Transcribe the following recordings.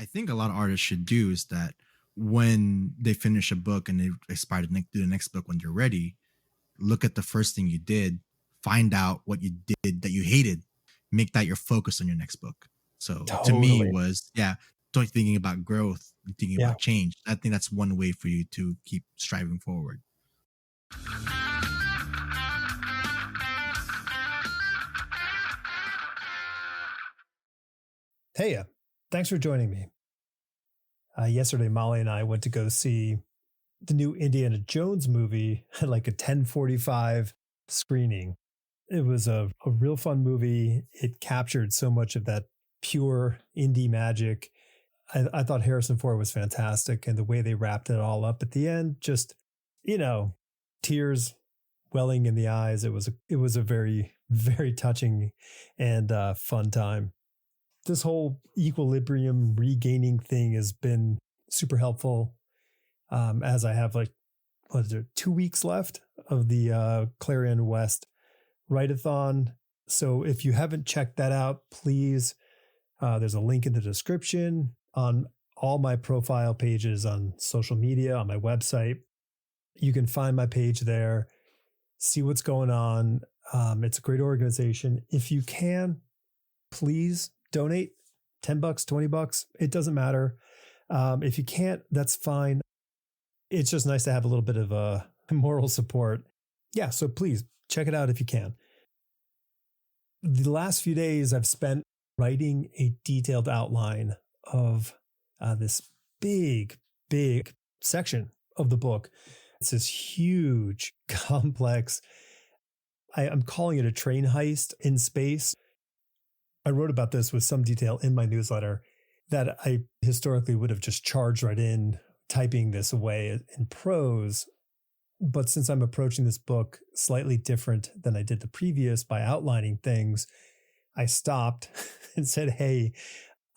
I think a lot of artists should do is that when they finish a book and they aspire to do the next book when they're ready, look at the first thing you did, find out what you did that you hated, make that your focus on your next book. So to me Totally. was, yeah, thinking about growth and thinking Yeah. about change. I think that's one way for you to keep striving forward. Hey, thanks for joining me. Yesterday, Molly and I went to go see the new Indiana Jones movie at like a 10:45 screening. It was a real fun movie. It captured so much of that pure indie magic. I thought Harrison Ford was fantastic, and the way they wrapped it all up at the end, just, tears welling in the eyes. It was a very, very touching and fun time. This whole equilibrium regaining thing has been super helpful. As I have 2 weeks left of the Clarion West write-a-thon. So if you haven't checked that out, please, there's a link in the description on all my profile pages on social media, on my website. You can find my page there, see what's going on. It's a great organization. If you can, please donate $10, $20. It doesn't matter. If you can't, that's fine. It's just nice to have a little bit of a moral support. Yeah. So please check it out if you can. The last few days I've spent writing a detailed outline of this big section of the book. It's this huge, complex, I'm calling it a train heist in space. I wrote about this with some detail in my newsletter that I historically would have just charged right in, typing this away in prose. But since I'm approaching this book slightly different than I did the previous by outlining things, I stopped and said, hey,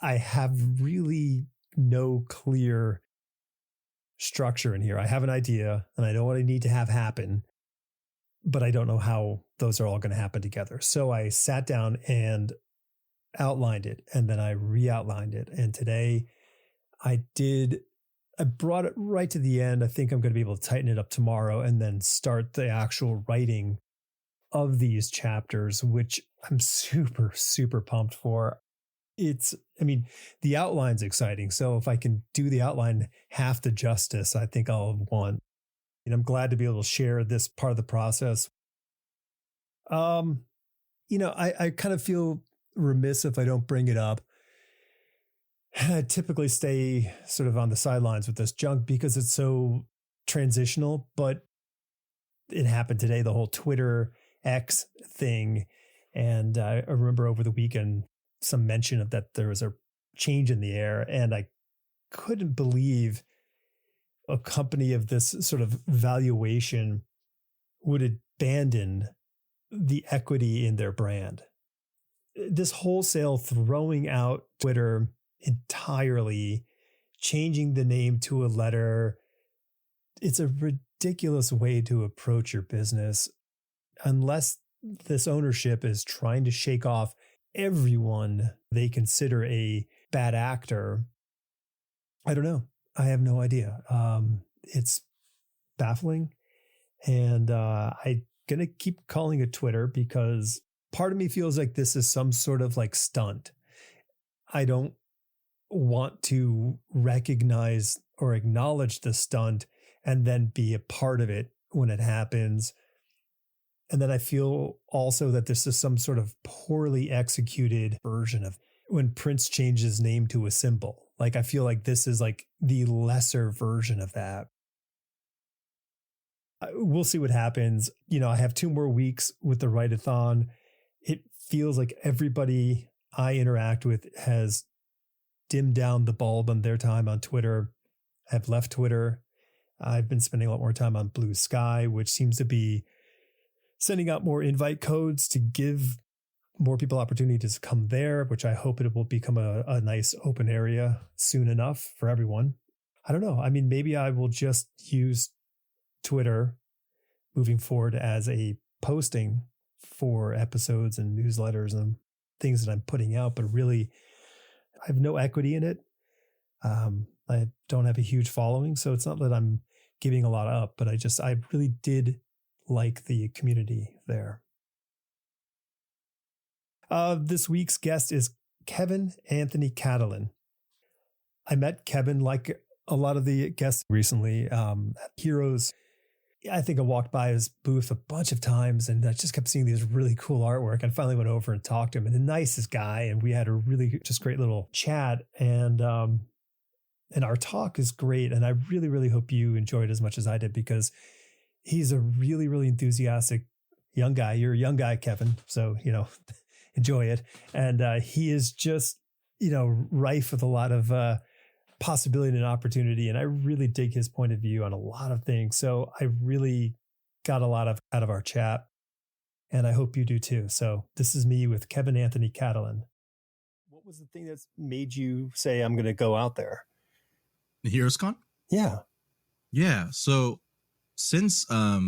I have really no clear structure in here. I have an idea and I know what I need to have happen, but I don't know how those are all going to happen together. So I sat down and outlined it, and then I re-outlined it. And today I brought it right to the end. I think I'm going to be able to tighten it up tomorrow and then start the actual writing of these chapters, which I'm super, super pumped for. The outline's exciting. So if I can do the outline half the justice, I think I'll have won. And I'm glad to be able to share this part of the process. I kind of feel remiss if I don't bring it up. I typically stay sort of on the sidelines with this junk because it's so transitional, but it happened today, the whole Twitter X thing. And I remember over the weekend, some mention of that there was a change in the air. And I couldn't believe a company of this sort of valuation would abandon the equity in their brand. This wholesale throwing out Twitter entirely, changing the name to a letter. It's a ridiculous way to approach your business unless this ownership is trying to shake off everyone they consider a bad actor. I don't know. I have no idea. It's baffling. And I'm going to keep calling it Twitter because part of me feels like this is some sort of like stunt. I don't want to recognize or acknowledge the stunt and then be a part of it when it happens. And then I feel also that this is some sort of poorly executed version of when Prince changed his name to a symbol. Like, I feel like this is like the lesser version of that. We'll see what happens. I have 2 more weeks with the write-a-thon. It feels like everybody I interact with has dimmed down the bulb on their time on Twitter. I've left Twitter. I've been spending a lot more time on Blue Sky, which seems to be sending out more invite codes to give more people opportunities to come there, which I hope it will become a nice open area soon enough for everyone. I don't know. I mean, maybe I will just use Twitter moving forward as a posting for episodes and newsletters and things that I'm putting out, but really I have no equity in it. I don't have a huge following, so it's not that I'm giving a lot up, but I really did like the community there. This week's guest is Kevin Anthony Catalan. I met Kevin like a lot of the guests recently at Heroes. I think I walked by his booth a bunch of times and I just kept seeing these really cool artwork. And finally went over and talked to him, and the nicest guy. And we had a really just great little chat. And our talk is great. And I really, really hope you enjoyed it as much as I did, because he's a really, really enthusiastic young guy. You're a young guy, Kevin. So, enjoy it. And he is just, rife with a lot of possibility and opportunity. And I really dig his point of view on a lot of things. So I really got a lot out of our chat, and I hope you do too. So this is me with Kevin Anthony Catalan. What was the thing that's made you say, I'm going to go out there? The Heroes Con? Yeah. Yeah. So since I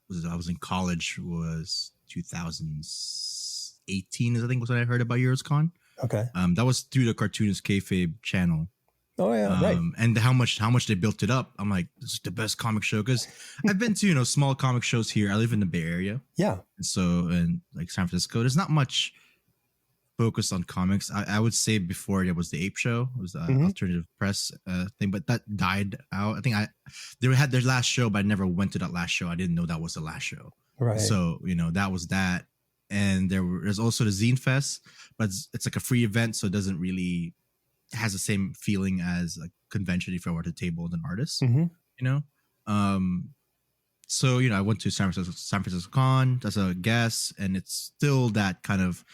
was in college, was 2018 is I think was when I heard about Heroes Con. Okay. That was through the Cartoonist Kayfabe channel. Oh yeah, right. And how much they built it up. I'm like, this is the best comic show, because I've been to small comic shows here. I live in the Bay Area. Yeah. And like San Francisco, there's not much focus on comics. I would say before there was the Ape Show, it was the alternative press thing, but that died out. I think they had their last show, but I never went to that last show. I didn't know that was the last show. Right. So that was that. And there's also the Zine Fest, but it's like a free event, so it doesn't really has the same feeling as a convention if I were to table with an artist. So I went to San Francisco Con as a guest, and it's still that kind of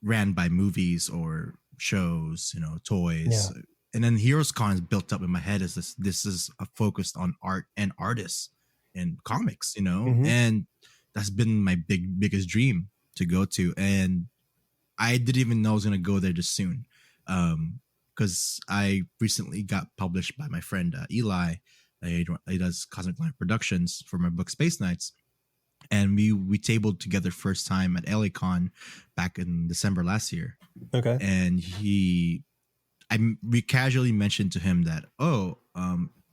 ran by movies or shows, toys. Yeah. And then Heroes Con is built up in my head as this is focused on art and artists and comics, and that's been my biggest dream to go to. And I didn't even know I was going to go there just soon. Because I recently got published by my friend Eli. He does Cosmic Line Productions for my book Space Knights, and we tabled together first time at LACon back in December last year. Okay, and we casually mentioned to him that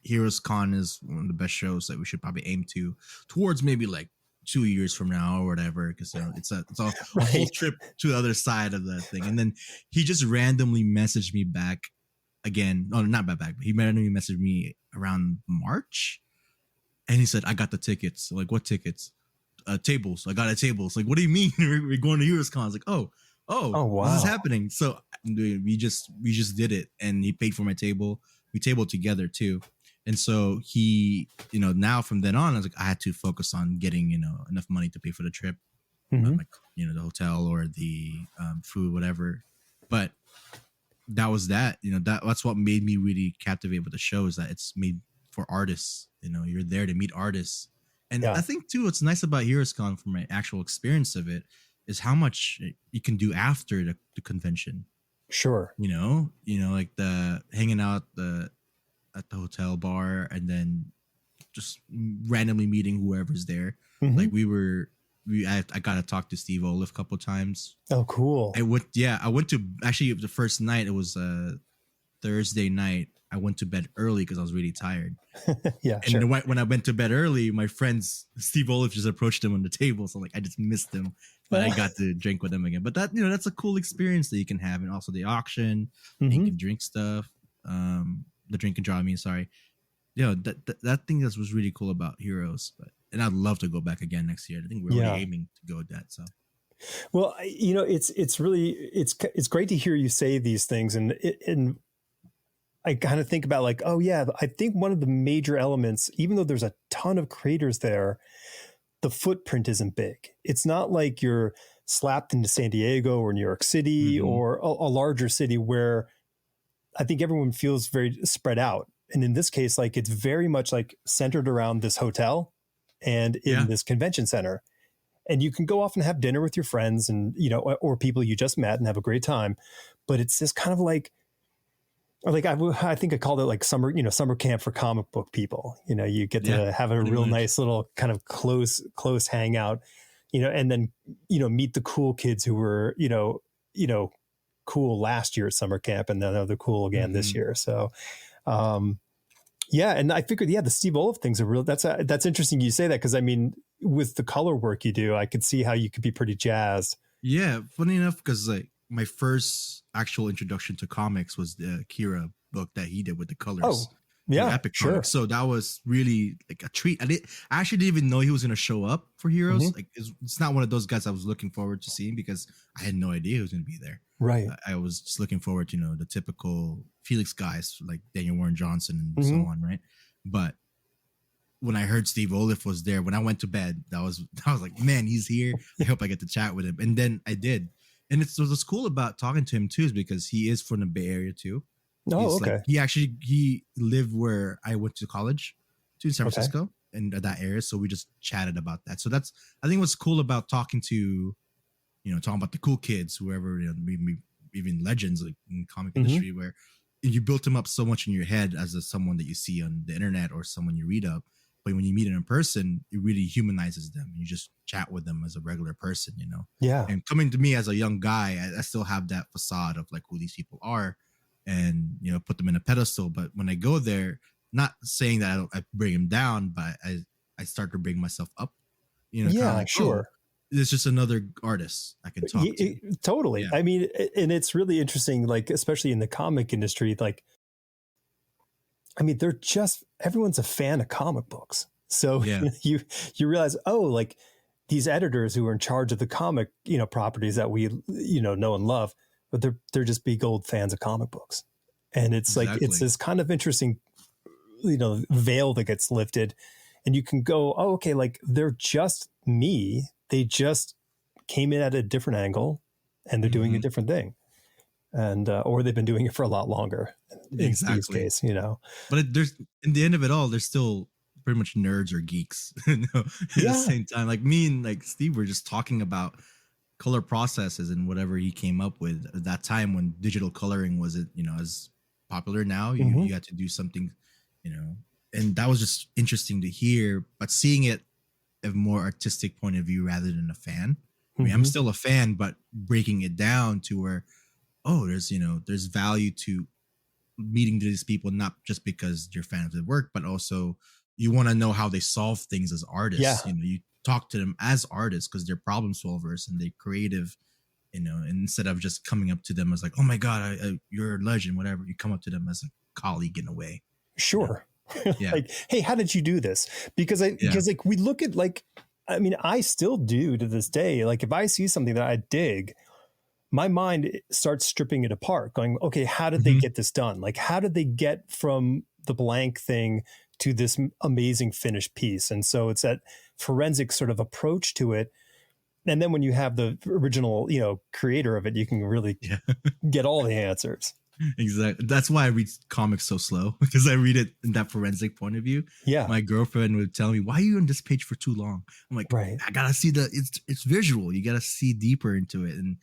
Heroes Con is one of the best shows that we should probably aim towards maybe like 2 years from now or whatever, because it's a right. whole trip to the other side of that thing. And then he just randomly messaged me back again. No, not back, but he randomly messaged me around March, and he said, I got the tickets. Like, what tickets? Tables. I got a tables. Like, what do you mean? We're going to Heroes Con. I was like, oh wow, this is happening. So we just did it, and he paid for my table. We tabled together too. And so he, now from then on, I was like, I had to focus on getting, enough money to pay for the trip, like, the hotel or the food, whatever. But that was that. That's what made me really captivate with the show, is that it's made for artists. You're there to meet artists. And I think too, what's nice about Heroes Con from my actual experience of it is how much you can do after the convention. Sure. Like the hanging out at the hotel bar, and then just randomly meeting whoever's there. Like I got to talk to Steve Olive a couple of times. Oh, cool. I went to actually the first night. It was a Thursday night. I went to bed early because I was really tired. Yeah. And sure. When I went to bed early, my friends, Steve Olive just approached him on the table. So I just missed him, but I got to drink with him again. But that, that's a cool experience that you can have. And also the auction, you can drink stuff. The drink and draw, sorry. That thing that was really cool about Heroes. And I'd love to go back again next year. I think we're already aiming to go with that. So, well, it's really, it's great to hear you say these things. And I kind of think about like, oh yeah, I think one of the major elements, even though there's a ton of creators there, the footprint isn't big. It's not like you're slapped into San Diego or New York City or a larger city where I think everyone feels very spread out. And in this case, like it's very much like centered around this hotel and in this convention center. And you can go off and have dinner with your friends and, or people you just met and have a great time. But it's this kind of like I think I called it like summer camp for comic book people. You get to have a real nice little kind of close hangout, and then, meet the cool kids who were, cool last year at summer camp, and then they're cool again this Mm-hmm. year. So, yeah, and I figured, the Steve Oliff thing's that's interesting you say that, because I mean, with the color work you do, I could see how you could be pretty jazzed. Yeah, funny enough, because like my first actual introduction to comics was the Akira book that he did with the colors Oh, through yeah, Epic sure. Comics. So that was really like a treat. I actually didn't even know he was going to show up for Heroes. Mm-hmm. Like it's not one of those guys I was looking forward to seeing, because I had no idea he was going to be there. Right. I was just looking forward to, the typical Felix guys like Daniel Warren Johnson and so Mm-hmm. on, right? But when I heard Steve Oliff was there, when I went to bed, I was like, man, he's here. I hope I get to chat with him. And then I did. And what's cool about talking to him too is because he is from the Bay Area too. Oh, He's like, okay. he lived where I went to college, to in San Okay. Francisco, and that area. So we just chatted about that. So I think what's cool about talking to, talking about the cool kids, whoever, even legends like in comic industry, where you built them up so much in your head as someone that you see on the internet or someone you read up. But when you meet them in person, it really humanizes them. You just chat with them as a regular person, Yeah. And coming to me as a young guy, I still have that facade of like who these people are, and put them in a pedestal. But when I go there, not saying that I bring them down, but I start to bring myself up. Kind of Yeah, like, oh, sure. it's just another artist I can talk to. Totally. Yeah, I mean, and it's really interesting, like, especially in the comic industry, like, I mean, everyone's a fan of comic books. So yeah, you realize, oh, like these editors who are in charge of the comic, properties that we, know and love, but they're just big old fans of comic books. And it's like, it's exactly. this kind of interesting, veil that gets lifted, and you can go, oh, okay, like they're just me. They just came in at a different angle, and they're doing a Hmm. different thing. And, or they've been doing it for a lot longer in Steve's Exactly. case, But there's in the end of it all, there's still pretty much nerds or geeks, at the Yeah. same time. Like me and like Steve were just talking about color processes and whatever he came up with at that time when digital coloring wasn't, as popular now. Mm-hmm. You had to do something, you know, and that was just interesting to hear. But seeing it a more artistic point of view rather than a fan. I mean, I'm Mm-hmm. still a fan, but breaking it down to where, oh, there's value to meeting these people, not just because you're a fan of their work, but also you want to know how they solve things as Yeah, artists. You talk to them as artists because they're problem solvers and they're creative. And instead of just coming up to them as like, oh my god, you're a legend, whatever, you come up to them as a colleague in a way. You know? sure. Yeah, Like, hey, how did you do this? Because yeah, like we look at, like, I mean, I still do to this day. Like, if I see something that I dig, my mind starts stripping it apart, going, okay, how did they hmm, get this done? Like, how did they get from the blank thing to this amazing finished piece? And so it's that forensic sort of approach to it. And then when you have the original, creator of it, you can really yeah. get all the answers. Exactly. That's why I read comics so slow because I read it in that forensic point of view. Yeah. My girlfriend would tell me, "Why are you on this page for too long?" I'm like, Right. "I gotta see it's visual. You gotta see deeper into it." And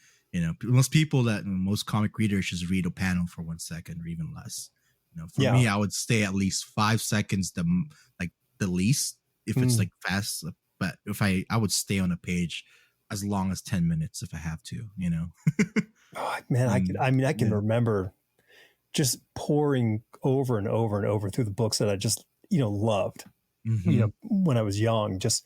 most comic readers just read a panel for 1 second or even less. For Yeah. me, I would stay at least 5 seconds, like the least if it's like fast. But if I would stay on a page as long as 10 minutes if I have to. Oh, man, And I can yeah. remember just pouring over and over and over through the books that I just, loved, Hmm. when I was young, just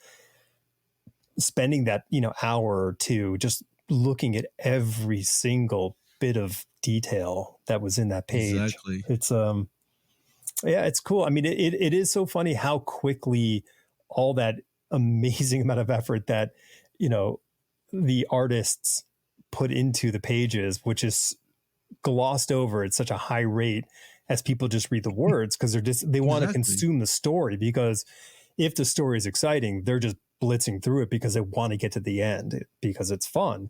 spending that, hour or two, just looking at every single bit of detail that was in that page. Exactly. It's, yeah, it's cool. I mean, it is so funny how quickly all that amazing amount of effort that, you know, the artists put into the pages, which is glossed over at such a high rate as people just read the words, because they want to Exactly. consume the story, because if the story is exciting, they're just blitzing through it because they want to get to the end because it's fun.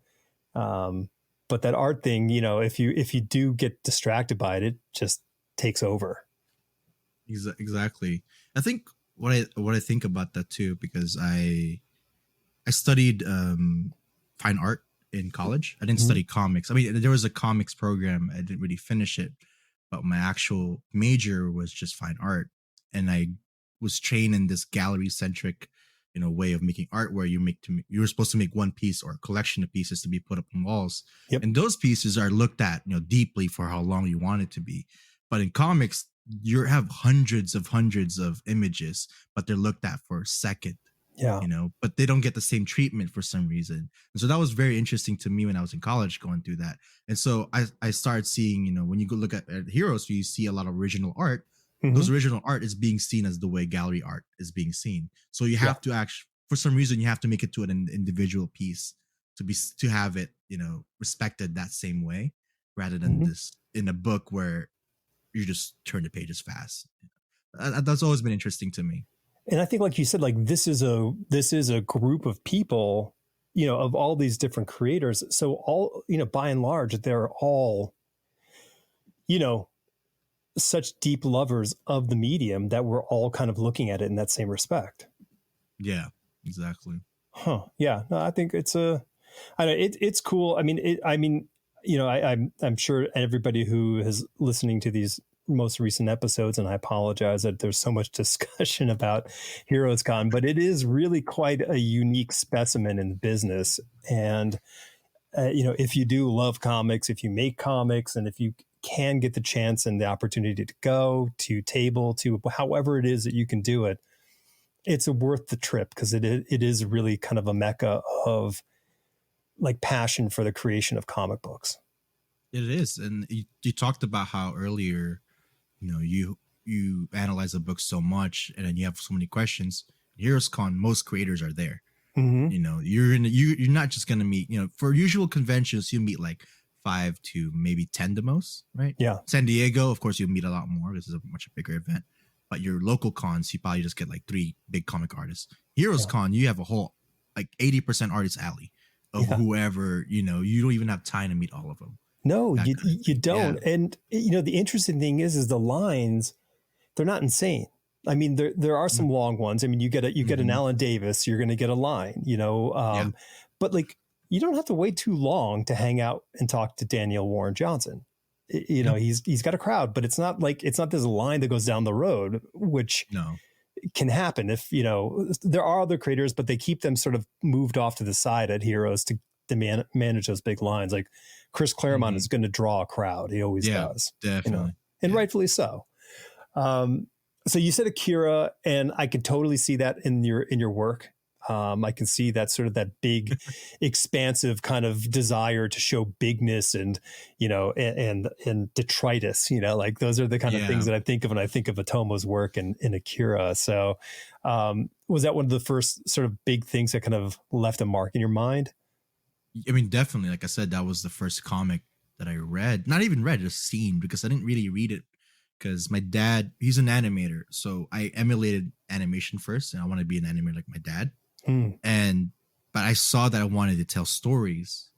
Um, but that art thing, if you do get distracted by it, it just takes over. Exactly. I think what I think about that too, because I studied fine art in college. I didn't Mhm. study comics. I mean, there was a comics program. I didn't really finish it, but my actual major was just fine art, and I was trained in this gallery centric way of making art where you're supposed to make one piece or a collection of pieces to be put up on walls. Yep. And those pieces are looked at, deeply for how long you want it to be. But in comics, you have hundreds of images, but they're looked at for a second. Yeah. But they don't get the same treatment for some reason. And so that was very interesting to me when I was in college going through that. And so I started seeing, when you go look at Heroes, you see a lot of original art. Mm-hmm. Those original art is being seen as the way gallery art is being seen. So you have to actually, for some reason, you have to make it to an individual piece to have it, respected that same way, rather than this in a book where you just turn the pages fast. That's always been interesting to me. And I think, like you said, like this is a group of people, of all these different creators. So all, by and large, they're all, such deep lovers of the medium that we're all kind of looking at it in that same respect. Yeah, exactly. Huh. Yeah. No, I think it's it's cool. I'm sure everybody who is listening to these most recent episodes, and I apologize that there's so much discussion about Heroes Con, but it is really quite a unique specimen in the business. And, if you do love comics, if you make comics, and if you can get the chance and the opportunity to go to table, to however it is that you can do it, it's worth the trip, because it is really kind of a mecca of like passion for the creation of comic books. It is. And you talked about how earlier, you analyze a book so much and then you have so many questions. Heroes Con, most creators are there. Mm-hmm. You're not just going to meet, for usual conventions, you meet like 5 to maybe 10 the most, right? Yeah. San Diego, of course, you'll meet a lot more. This is a much bigger event. But your local cons, you probably just get like 3 big comic artists. Heroes Con, you have a whole like 80% artist alley of whoever, you don't even have time to meet all of them. No, you don't. Yeah. And, the interesting thing is the lines, they're not insane. I mean, there are some long ones. I mean, you get an Alan Davis, you're going to get a line, but like, you don't have to wait too long to hang out and talk to Daniel Warren Johnson. He's got a crowd, but it's not this line that goes down the road, which can happen if, there are other creators, but they keep them sort of moved off to the side at Heroes to manage those big lines. Like Chris Claremont is going to draw a crowd. He always does. Definitely. And rightfully so. So you said Akira, and I could totally see that in your work. I can see that sort of that big, expansive kind of desire to show bigness and, and detritus, like those are the kind of things that I think of when I think of Otomo's work in Akira. So was that one of the first sort of big things that kind of left a mark in your mind? I mean, definitely. Like I said, that was the first comic that I read. Not even read, just seen, because I didn't really read it. Because my dad, he's an animator. So I emulated animation first, and I want to be an animator like my dad. But I saw that I wanted to tell stories.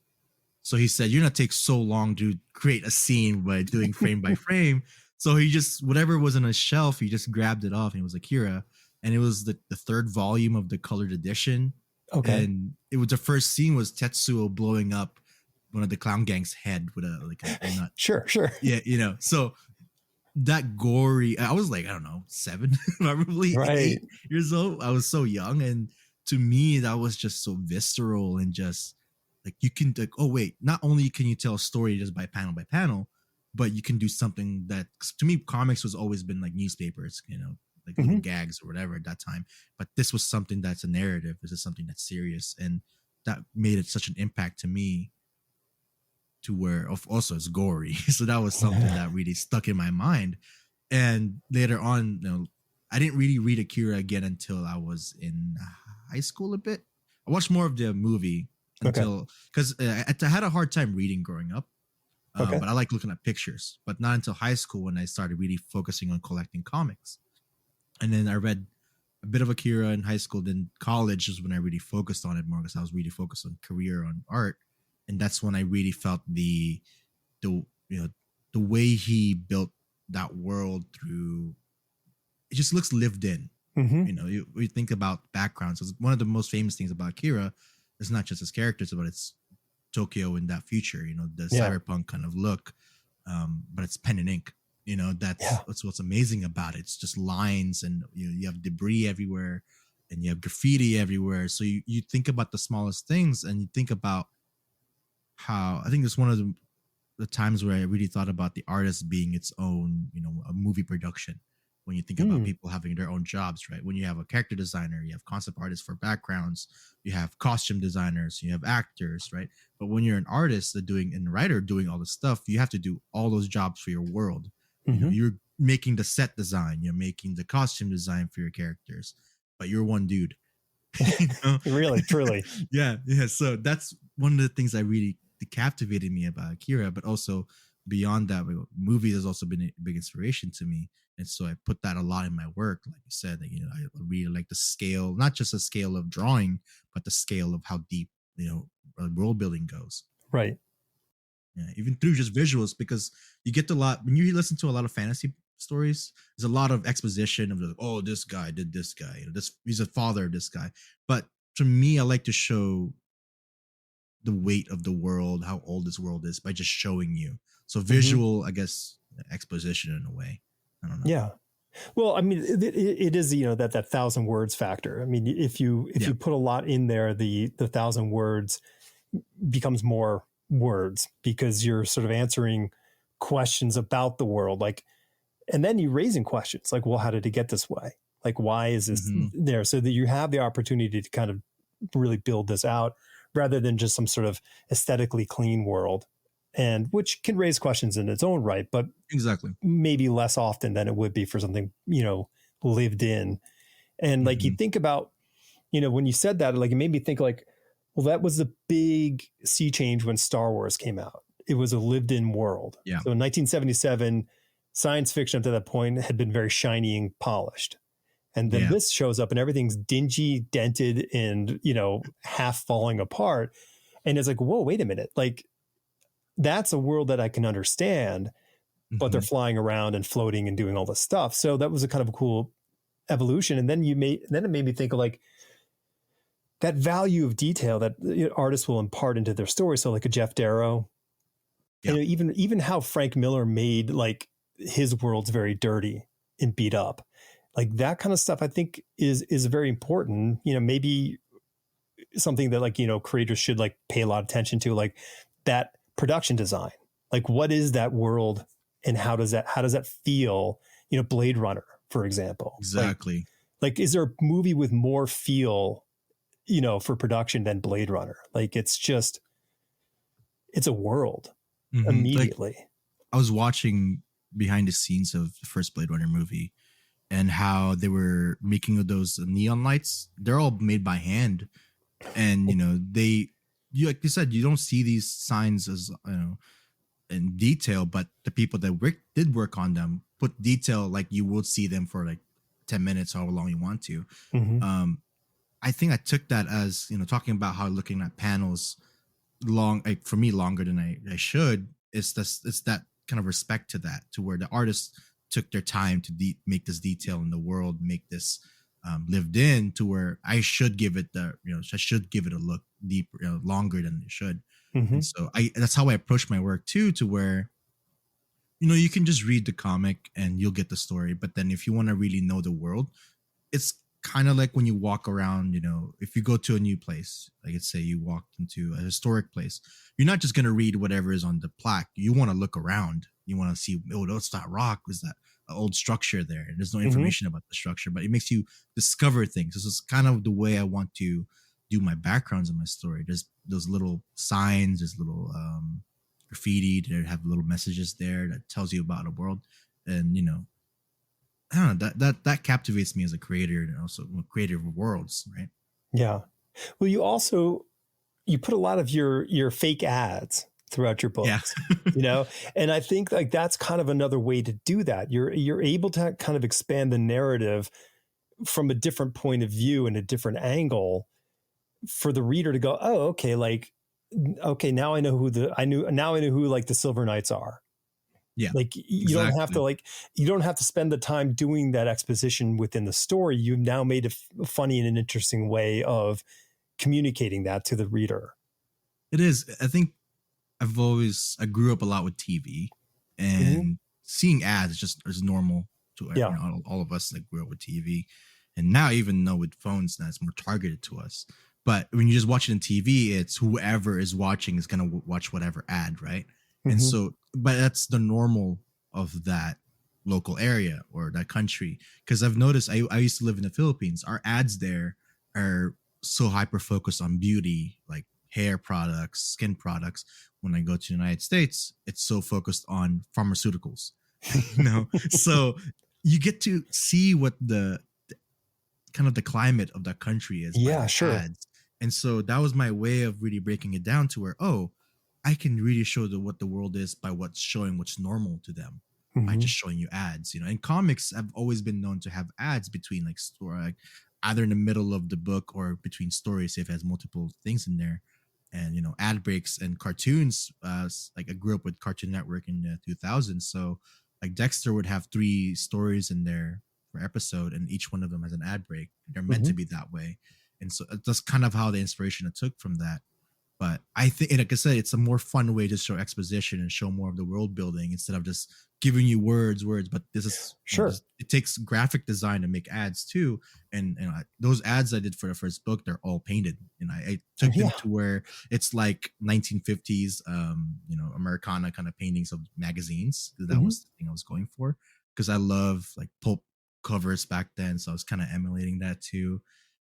So he said, you're going to take so long to create a scene by doing frame by frame. So he just, whatever was on a shelf, he just grabbed it off, and it was Akira. And it was the 3rd volume of the colored edition. Okay. And it was, the first scene was Tetsuo blowing up one of the clown gang's head with a nut. Sure. Yeah, so that gory, I was like, I don't know, 7, probably 8 years old. I was so young, and to me that was just so visceral, and just like, you can like, oh wait, not only can you tell a story just by panel, but you can do something that, to me, comics was always been like newspapers, like little gags or whatever at that time. But this was something that's a narrative. This is something that's serious, and that made it such an impact to me. To where also it's gory, so that was something that really stuck in my mind. And later on, I didn't really read Akira again until I was in high school a bit. I watched more of the movie until, because I had a hard time reading growing up. But I like looking at pictures. But not until high school when I started really focusing on collecting comics. And then I read a bit of Akira in high school. Then college is when I really focused on it more, because I was really focused on career, on art. And that's when I really felt the way he built that world through, it just looks lived in. You think about backgrounds. So one of the most famous things about Akira is not just his characters, but it's Tokyo in that future, the cyberpunk kind of look. But it's pen and ink, that's what's amazing about it. It's just lines, and you have debris everywhere. and you have graffiti everywhere. So you think about the smallest things, and you think about how, I think it's one of the times where I really thought about the artist being its own, a movie production. When you think about Mm. people having their own jobs, right? When you have a character designer, you have concept artists for backgrounds, you have costume designers, you have actors, right? But when you're an artist that doing and writer doing all this stuff, you have to do all those jobs for your world. Hmm. You're making the set design, you're making the costume design for your characters, but you're one dude. you know? Really, truly. Yeah. So that's one of the things I really captivated me about Akira, but also beyond that, movies has also been a big inspiration to me. And so I put that a lot in my work. Like you said, that, I really like the scale, not just the scale of drawing, but the scale of how deep, world building goes. Right. Yeah, even through just visuals, because you get a lot when you listen to a lot of fantasy stories. There's a lot of exposition of oh, this guy did this guy, this he's a father of this guy. But to me, I like to show the weight of the world, how old this world is, by just showing you. So Hmm. visual, I guess, exposition in a way. I don't know. Yeah. Well, I mean, it is, that thousand words factor. I mean, if you Yeah. put a lot in there, the thousand words becomes more words because you're sort of answering questions about the world, like, and then you raising questions like, well, how did it get this way? Like, why is this Mm-hmm. there? So that you have the opportunity to kind of really build this out rather than just some sort of aesthetically clean world, and which can raise questions in its own right, but Exactly. maybe less often than it would be for something, lived in. And like you Mm-hmm. think about, when you said that, like it made me think like, well, that was the big sea change when Star Wars came out. It was a lived in world. Yeah. So in 1977, science fiction up to that point had been very shiny and polished. And then Yeah. this shows up and everything's dingy, dented, and, half falling apart. And it's like, whoa, wait a minute. Like, that's a world that I can understand, but they're Mm-hmm. flying around and floating and doing all this stuff. So that was a kind of a cool evolution. And then it made me think of like that value of detail that artists will impart into their story. So like a Jeff Darrow, Yeah. and even how Frank Miller made like his world's very dirty and beat up. Like that kind of stuff I think is very important. Maybe something that like, creators should like pay a lot of attention to, like that production design. Like what is that world and how does that feel? Blade Runner, for example. Exactly. Like is there a movie with more feel, for production than Blade Runner? Like it's a world Mm-hmm. Like, immediately. I was watching behind the scenes of the first Blade Runner movie, and how they were making those neon lights. They're all made by hand, and like you said, you don't see these signs as in detail, but the people that did work on them put detail like you would see them for like 10 minutes, however long you want to. Mm-hmm. um I think I took that as, talking about how looking at panels long, like for me, longer than I should. It's that kind of respect to that, to where the artists took their time to make this detail in the world, make this lived in, to where I should give it I should give it a look deeper, longer than it should. Mm-hmm. And so that's how I approach my work too, to where you can just read the comic and you'll get the story, but then if you want to really know the world, it's kind of like when you walk around, if you go to a new place, like let's say you walked into a historic place, you're not just going to read whatever is on the plaque. You want to look around. You want to see, oh, what's that rock? Was that an old structure there? And there's no Mm-hmm. information about the structure, but it makes you discover things. This is kind of the way I want to do my backgrounds in my story. There's those little signs, there's little graffiti that have little messages there that tells you about the world. And I don't know, that captivates me as a creator, and also a creator of worlds, right? Yeah. Well, you put a lot of your fake ads throughout your Yeah. books, and I think like that's kind of another way to do that. You're able to kind of expand the narrative from a different point of view and a different angle for the reader to go, oh, okay, like, okay, now I know who like the Silver Knights are. Yeah, Like you don't have to exactly. spend the time doing that exposition within the story. You've now made a funny and an interesting way of communicating that to the reader. It is. I think I grew up a lot with TV, Mm-hmm. and seeing ads just is normal to Yeah. all of us that grew up with TV. And now, even though with phones, now it's more targeted to us. But when you just watch it on TV, it's whoever is watching is going to watch whatever ad, right? And Mm-hmm. so, but that's the normal of that local area or that country. Because I've noticed, I used to live in the Philippines. Our ads there are so hyper focused on beauty, like hair products, skin products. When I go to the United States, it's so focused on pharmaceuticals, So you get to see what the kind of the climate of that country is by Yeah, their sure. ads. And so that was my way of really breaking it down to where, oh, I can really show what the world is by what's showing what's normal to them by Mm-hmm. just showing you ads. And comics have always been known to have ads between like story, like either in the middle of the book or between stories if it has multiple things in there. And ad breaks and cartoons. Like I grew up with Cartoon Network in the 2000s, so like Dexter would have 3 stories in there per episode, and each one of them has an ad break. They're meant Mm-hmm. to be that way, and so that's kind of how the inspiration I took from that. But I think, like I said, it's a more fun way to show exposition and show more of the world building instead of just giving you words. But this is, Sure. it takes graphic design to make ads too. And those ads I did for the first book, they're all painted. And I took them Yeah. to where it's like 1950s, Americana kind of paintings of magazines. That Mm-hmm. was the thing I was going for because I love like pulp covers back then. So I was kind of emulating that too.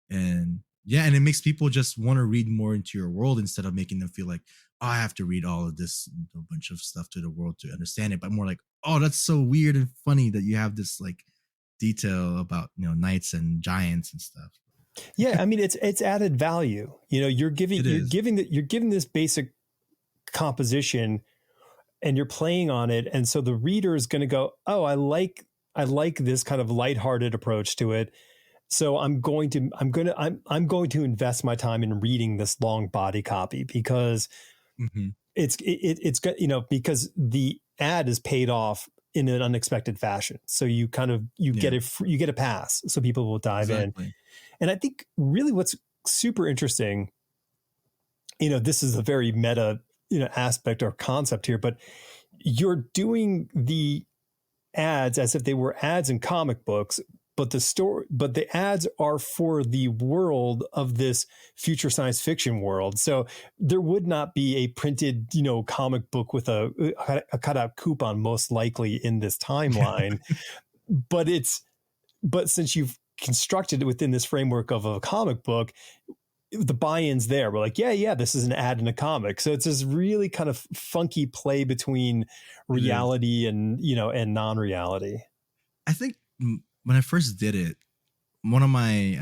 And yeah, and it makes people just want to read more into your world instead of making them feel like, oh, I have to read all of this a bunch of stuff to the world to understand it, but more like, oh, that's so weird and funny that you have this like detail about knights and giants and stuff. Yeah, I mean it's added value. You're It giving you're is. giving that you're giving this basic composition and you're playing on it, and so the reader is going to go, "Oh, I like this kind of lighthearted approach to it." So I'm going to invest my time in reading this long body copy because Mm-hmm. it's got because the ad is paid off in an unexpected fashion. So you Yeah, get a pass, so people will dive in. exactly. And I think really what's super interesting, this is a very meta, aspect or concept here, but you're doing the ads as if they were ads in comic books, but the ads are for the world of this future science fiction world. So there would not be a printed, comic book with a cutout coupon most likely in this timeline, but since you've constructed it within this framework of a comic book, the buy-in's there. We're like, yeah, this is an ad in a comic. So it's this really kind of funky play between It is. reality and non-reality. I think when I first did it, one of my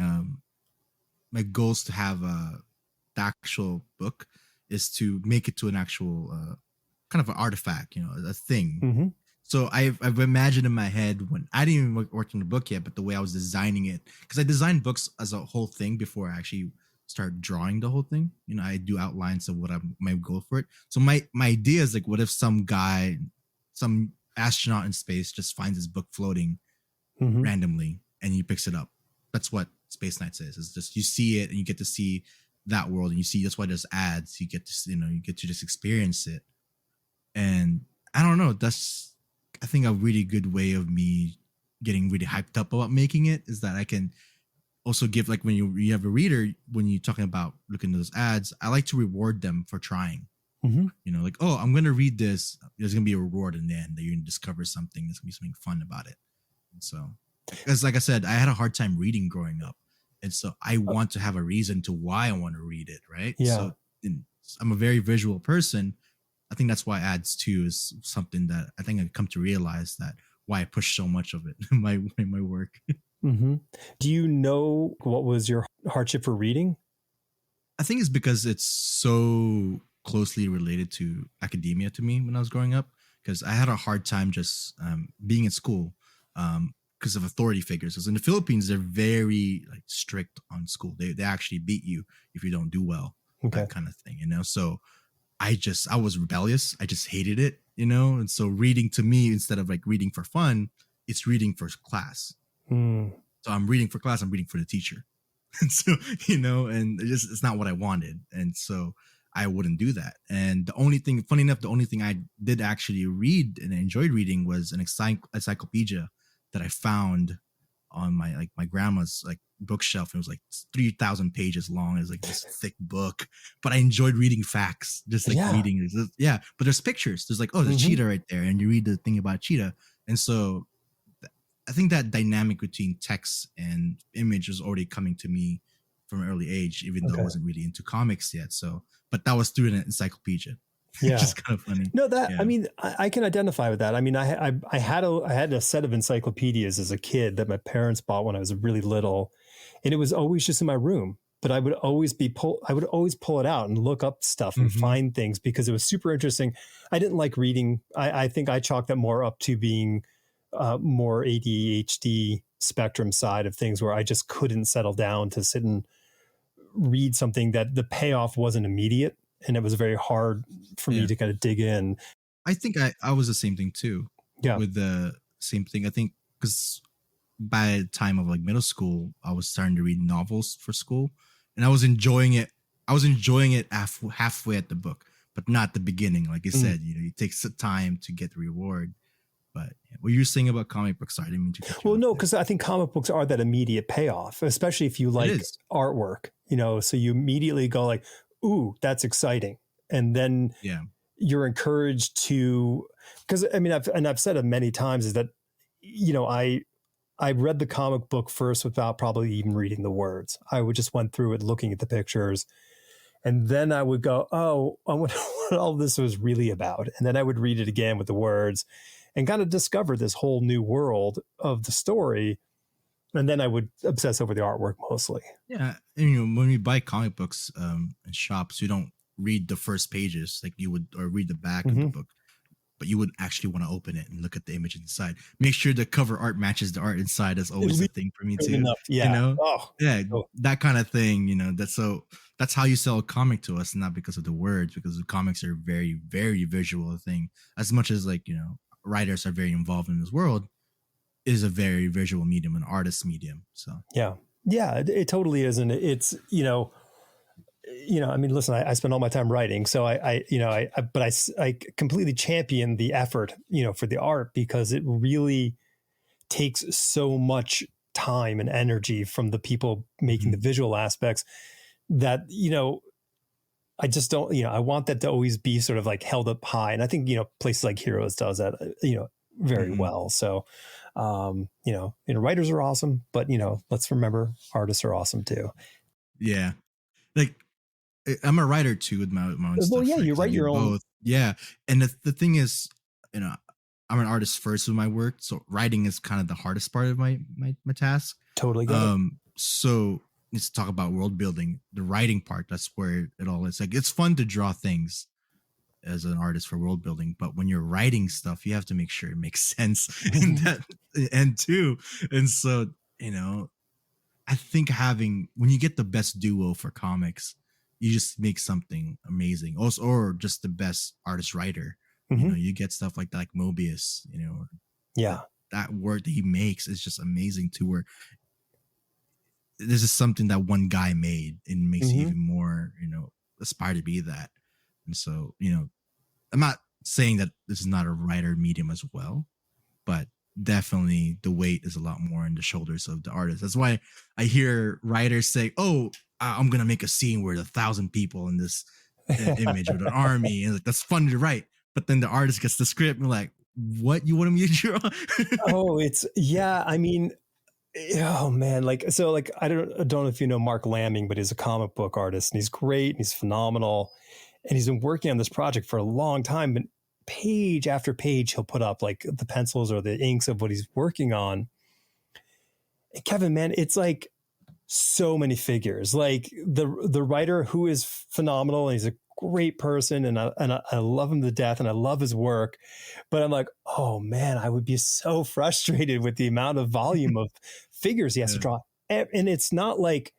goals to have the actual book is to make it to an actual kind of an artifact, a thing. Mm-hmm. So I've imagined in my head when I didn't even work on the book yet, but the way I was designing it, because I designed books as a whole thing before I actually start drawing the whole thing. I do outlines of what I might go for it. So my idea is like, what if some guy, some astronaut in space, just finds his book floating Mm-hmm. randomly and he picks it up. That's what Space Nights is. It's just you see it and you get to see that world, and you see that's why there's ads. You get to you get to just experience it, and I don't know. That's I think a really good way of me getting really hyped up about making it is that I can also give like when you have a reader when you're talking about looking at those ads, I like to reward them for trying. Mm-hmm. Like, oh, I'm gonna read this. There's gonna be a reward in the end that you're gonna discover something. There's gonna be something fun about it. And so, because like I said, I had a hard time reading growing up, and so I want to have a reason to why I want to read it, right? Yeah. So I'm a very visual person. I think that's why ads too is something that I think I come to realize that why I push so much of it in my work. Mm-hmm. Do you know what was your hardship for reading? I think it's because it's so closely related to academia to me when I was growing up. Because I had a hard time just being in school because of authority figures. Because in the Philippines, they're very like strict on school. They actually beat you if you don't do well, Okay. that kind of thing. So I was rebellious. I just hated it. And so reading to me instead of like reading for fun, it's reading for class. Mm. So I'm reading for class. I'm reading for the teacher. And so, and it's not what I wanted. And so I wouldn't do that. And funny enough, the only thing I did actually read and enjoyed reading was an encyclopedia that I found on my grandma's like bookshelf. It was like 3,000 pages long. It was like this thick book, but I enjoyed reading facts, just like reading. Yeah, but there's pictures. There's like, oh, there's a cheetah right there, and you read the thing about cheetah, and so I think that dynamic between text and image was already coming to me from an early age, even though I wasn't really into comics yet. So, but that was through an encyclopedia. Yeah, which is kind of funny. No, I mean, I can identify with that. I mean, I had a set of encyclopedias as a kid that my parents bought when I was really little, and it was always just in my room. But I would always pull it out and look up stuff and find things because it was super interesting. I didn't like reading. I think I chalked that more up to being more ADHD spectrum side of things, where I just couldn't settle down to sit and read something that the payoff wasn't immediate. And it was very hard for me to kind of dig in. I think I was the same thing too. Yeah. With the same thing. I think because by the time of like middle school, I was starting to read novels for school, and I was enjoying it. I was enjoying it halfway at the book, but not the beginning. Like you said, it takes time to get the reward. But what you're saying about comic books, sorry, I didn't mean to cut you off. No, because I think comic books are that immediate payoff, especially if you like artwork, so you immediately go like, ooh, that's exciting. And then you're encouraged to, because I mean, I've said it many times, is that, I read the comic book first without probably even reading the words. I would just went through it, looking at the pictures. And then I would go, oh, I wonder what all this was really about. And then I would read it again with the words and kind of discover this whole new world of the story. And then I would obsess over the artwork mostly. Yeah. And, when we buy comic books in shops, you don't read the first pages like you would, or read the back of the book, but you would actually want to open it and look at the image inside. Make sure the cover art matches the art inside. That's always a thing for me too. Yeah. That kind of thing, that's how you sell a comic to us, not because of the words, because the comics are very, very visual thing. As much as writers are very involved in this world, is a very visual medium, an artist medium. So yeah, it totally is. And it's, I mean, listen, I spend all my time writing, so I completely champion the effort, for the art, because it really takes so much time and energy from the people making the visual aspects that, I just don't, I want that to always be sort of like held up high. And I think, places like Heroes does that, very well. So, writers are awesome, but, let's remember artists are awesome too. Yeah. Like, I'm a writer too with my own stuff. Well, yeah, you write your own. Both. Yeah. And the thing is, I'm an artist first with my work. So writing is kind of the hardest part of my task. Totally get it. So let's talk about world building, the writing part. That's where it all is. Like, it's fun to draw things as an artist for world building, but when you're writing stuff, you have to make sure it makes sense in that end too. And so, I think when you get the best duo for comics, you just make something amazing. Also, or just the best artist writer. You get stuff like that, like Mobius, that work that he makes is just amazing too, where this is something that one guy made and makes you even more, aspire to be that. And so, I'm not saying that this is not a writer medium as well, but definitely the weight is a lot more on the shoulders of the artist. That's why I hear writers say, oh, I'm going to make a scene where 1,000 people in this image with an army. And that's fun to write. But then the artist gets the script and like, what, you want me to draw? I mean, oh man. I don't know if you know Mark Lamming, but he's a comic book artist and he's great and he's phenomenal. And he's been working on this project for a long time, but page after page, he'll put up like the pencils or the inks of what he's working on. And Kevin, man, it's like so many figures. Like the writer, who is phenomenal, and he's a great person, and I love him to death, and I love his work. But I'm like, oh man, I would be so frustrated with the amount of volume of figures he has to draw. And it's not like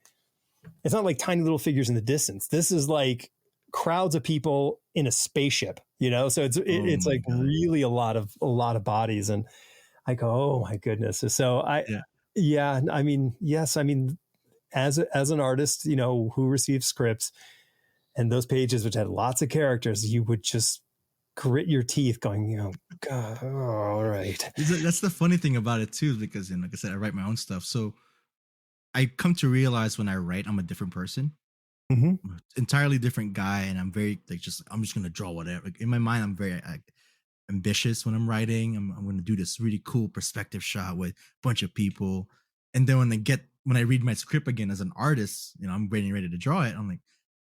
tiny little figures in the distance. This is like crowds of people in a spaceship, so it's like really a lot of bodies. And I go, oh my goodness. So I mean, yes, I mean, as an artist, who receives scripts and those pages, which had lots of characters, you would just grit your teeth going, God, all right. That's the funny thing about it too, because like I said, I write my own stuff. So I come to realize when I write, I'm a different person, Mm-hmm. entirely different guy, and I'm very like I'm just gonna draw whatever. Like, in my mind, I'm very ambitious when I'm writing. I'm gonna do this really cool perspective shot with a bunch of people, and then when I read my script again as an artist, I'm getting ready to draw it. I'm like,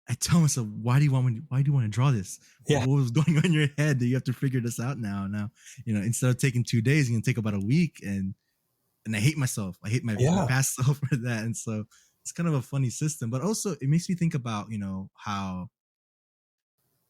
I tell myself, why do you want to draw this? Yeah. What was going on in your head that you have to figure this out now? Instead of taking 2 days, you can take about a week, and I hate myself. I hate my Yeah. past self for that. And so it's kind of a funny system, but also it makes me think about, how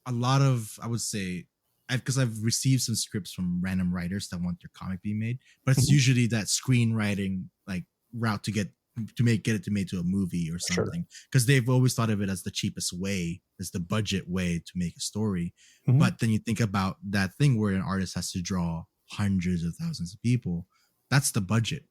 a lot of, I would say, because I've received some scripts from random writers that want their comic being made, but it's Mhm. usually that screenwriting like route to get it made to a movie or Sure. something, because they've always thought of it as the cheapest way, as the budget way to make a story. Mhm. But then you think about that thing where an artist has to draw hundreds of thousands of people. That's the budget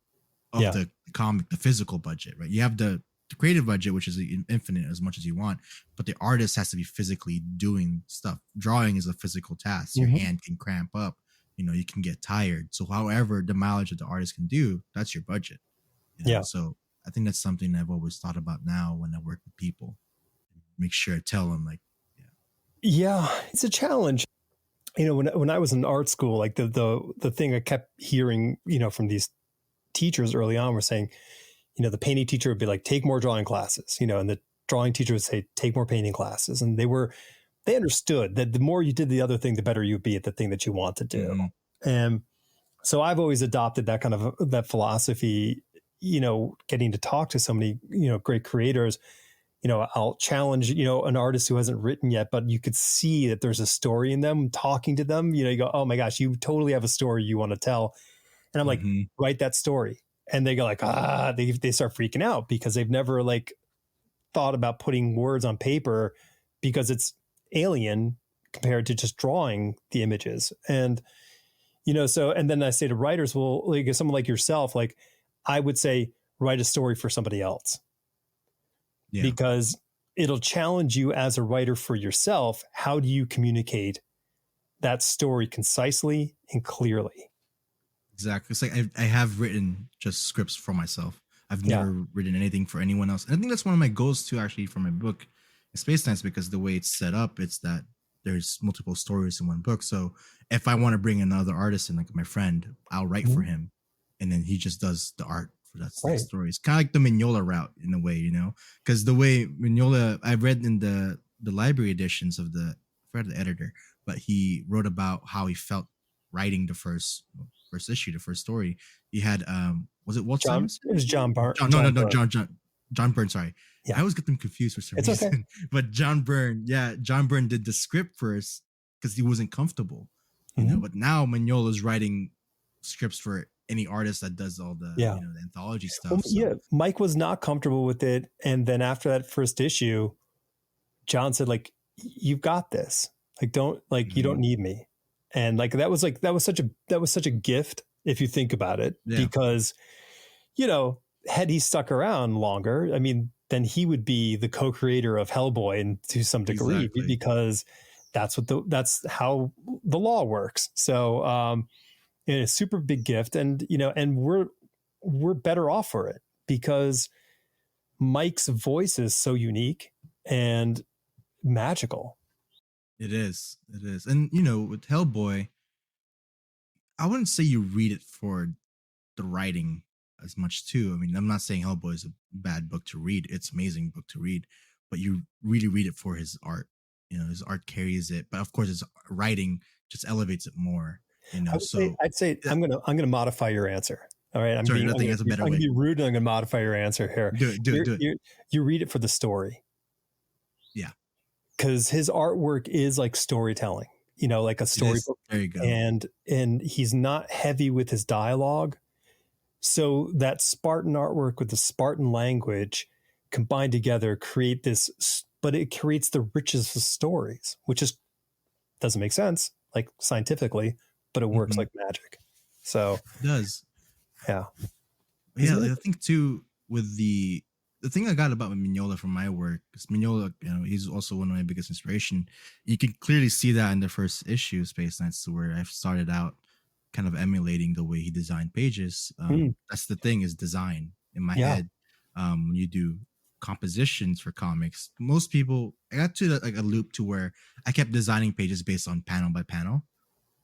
of Yeah. the comic, the physical budget, right? You have the creative budget, which is infinite as much as you want, but the artist has to be physically doing stuff. Drawing is a physical task. Your Mhm. hand can cramp up, you can get tired. So however the mileage that the artist can do, that's your budget. Yeah. So I think that's something I've always thought about now when I work with people. Make sure I tell them, like, yeah. Yeah. It's a challenge. When I was in art school, like the thing I kept hearing, from these teachers early on were saying, the painting teacher would be like, take more drawing classes, and the drawing teacher would say, take more painting classes. And they understood that the more you did the other thing, the better you'd be at the thing that you want to do. Mm-hmm. And so I've always adopted that kind of that philosophy, getting to talk to so many, great creators. I'll challenge, an artist who hasn't written yet, but you could see that there's a story in them. Talking to them, you go, oh my gosh, you totally have a story you want to tell. And I'm like, Mm-hmm. write that story. And they go like, they start freaking out because they've never like thought about putting words on paper because it's alien compared to just drawing the images. And, and then I say to writers, well, like someone like yourself, like I would say, write a story for somebody else. Yeah. Because it'll challenge you as a writer for yourself. How do you communicate that story concisely and clearly? Exactly. It's like I have written just scripts for myself. I've never written anything for anyone else. And I think that's one of my goals too, actually, for my book, Space Dance, because the way it's set up, it's that there's multiple stories in one book. So if I want to bring another artist in, like my friend, I'll write for him, and then he just does the art for that story. It's kind of like the Mignola route in a way, because the way Mignola, I've read in the library editions of I forgot the editor, but he wrote about how he felt writing the first issue, the first story. He had was it Walt Simonson? It was John Byrne. No, John Byrne, sorry. Yeah. I always get them confused for some It's reason. okay. But John Byrne did the script first because he wasn't comfortable, but now Mignola's writing scripts for any artist that does all the the anthology stuff. Well, yeah, Mike was not comfortable with it, and then after that first issue, John said, like, you've got this. Like, don't you don't need me. And like that was such a gift if you think about it, because had he stuck around longer, I mean, then he would be the co-creator of Hellboy, and to some degree, because that's how the law works. So it's a super big gift, and and we're better off for it because Mike's voice is so unique and magical. It is. And with Hellboy, I wouldn't say you read it for the writing as much too. I mean, I'm not saying Hellboy is a bad book to read. It's an amazing book to read, but you really read it for his art. His art carries it, but of course his writing just elevates it more. I'd say I'm gonna modify your answer. All right, I'm gonna be rude, and I'm gonna modify your answer here. Do it. You read it for the story. Yeah, because his artwork is like storytelling. Like a storybook. There you go. And he's not heavy with his dialogue. So that Spartan artwork with the Spartan language combined together create this, but it creates the richest of stories, which doesn't make sense, like scientifically, but it works like magic. So it does. Yeah. Yeah. I think too, with the the thing I got about Mignola from my work is Mignola, he's also one of my biggest inspiration. You can clearly see that in the first issue, Space Knights, where I've started out kind of emulating the way he designed pages. That's the thing, is design in my Yeah. head. When you do compositions for comics, most people, I got to like a loop to where I kept designing pages based on panel by panel,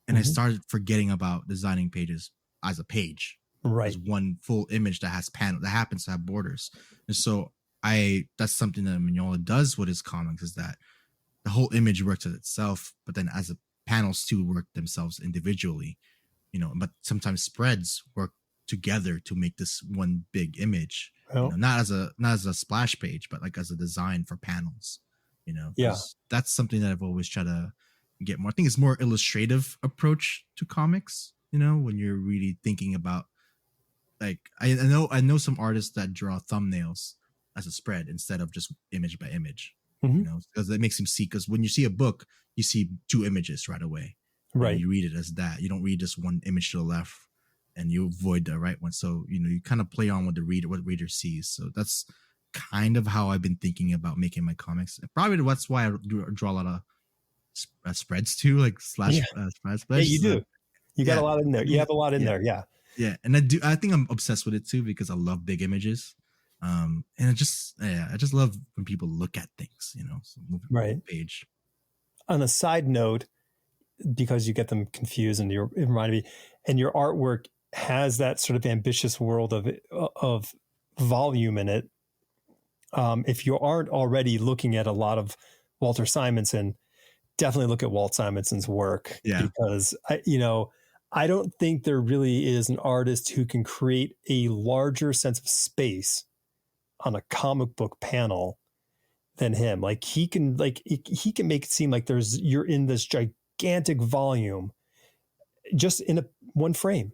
and I started forgetting about designing pages as a page, Right. as one full image that has panel that happens to have borders. And so that's something that Mignola does with his comics, is that the whole image works as itself, but then as a panels too work themselves individually, but sometimes spreads work together to make this one big image, Well, not as a splash page, but like as a design for panels, yeah. because that's something that I've always tried to get more. I think it's more illustrative approach to comics, when you're really thinking about, like, I know some artists that draw thumbnails as a spread instead of just image by image, because it makes them see, because when you see a book, you see two images right away. Right. And you read it as that. You don't read just one image to the left and you avoid the right one. So, you kind of play on what reader sees. So that's kind of how I've been thinking about making my comics. Probably that's why I draw a lot of spreads too, like slash spreads. Yeah, you do. You got a Yeah, lot in there. You have a lot in there. Yeah. yeah, and I think I'm obsessed with it too, because I love big images. And I just love when people look at things, so moving Right. page. On a side note, because you get them confused, and it reminded me, and your artwork has that sort of ambitious world of volume in it. If you aren't already looking at a lot of Walter Simonson, definitely look at Walt Simonson's work, because I don't think there really is an artist who can create a larger sense of space on a comic book panel than him. Like he can make it seem like you're in this gigantic volume just in one frame.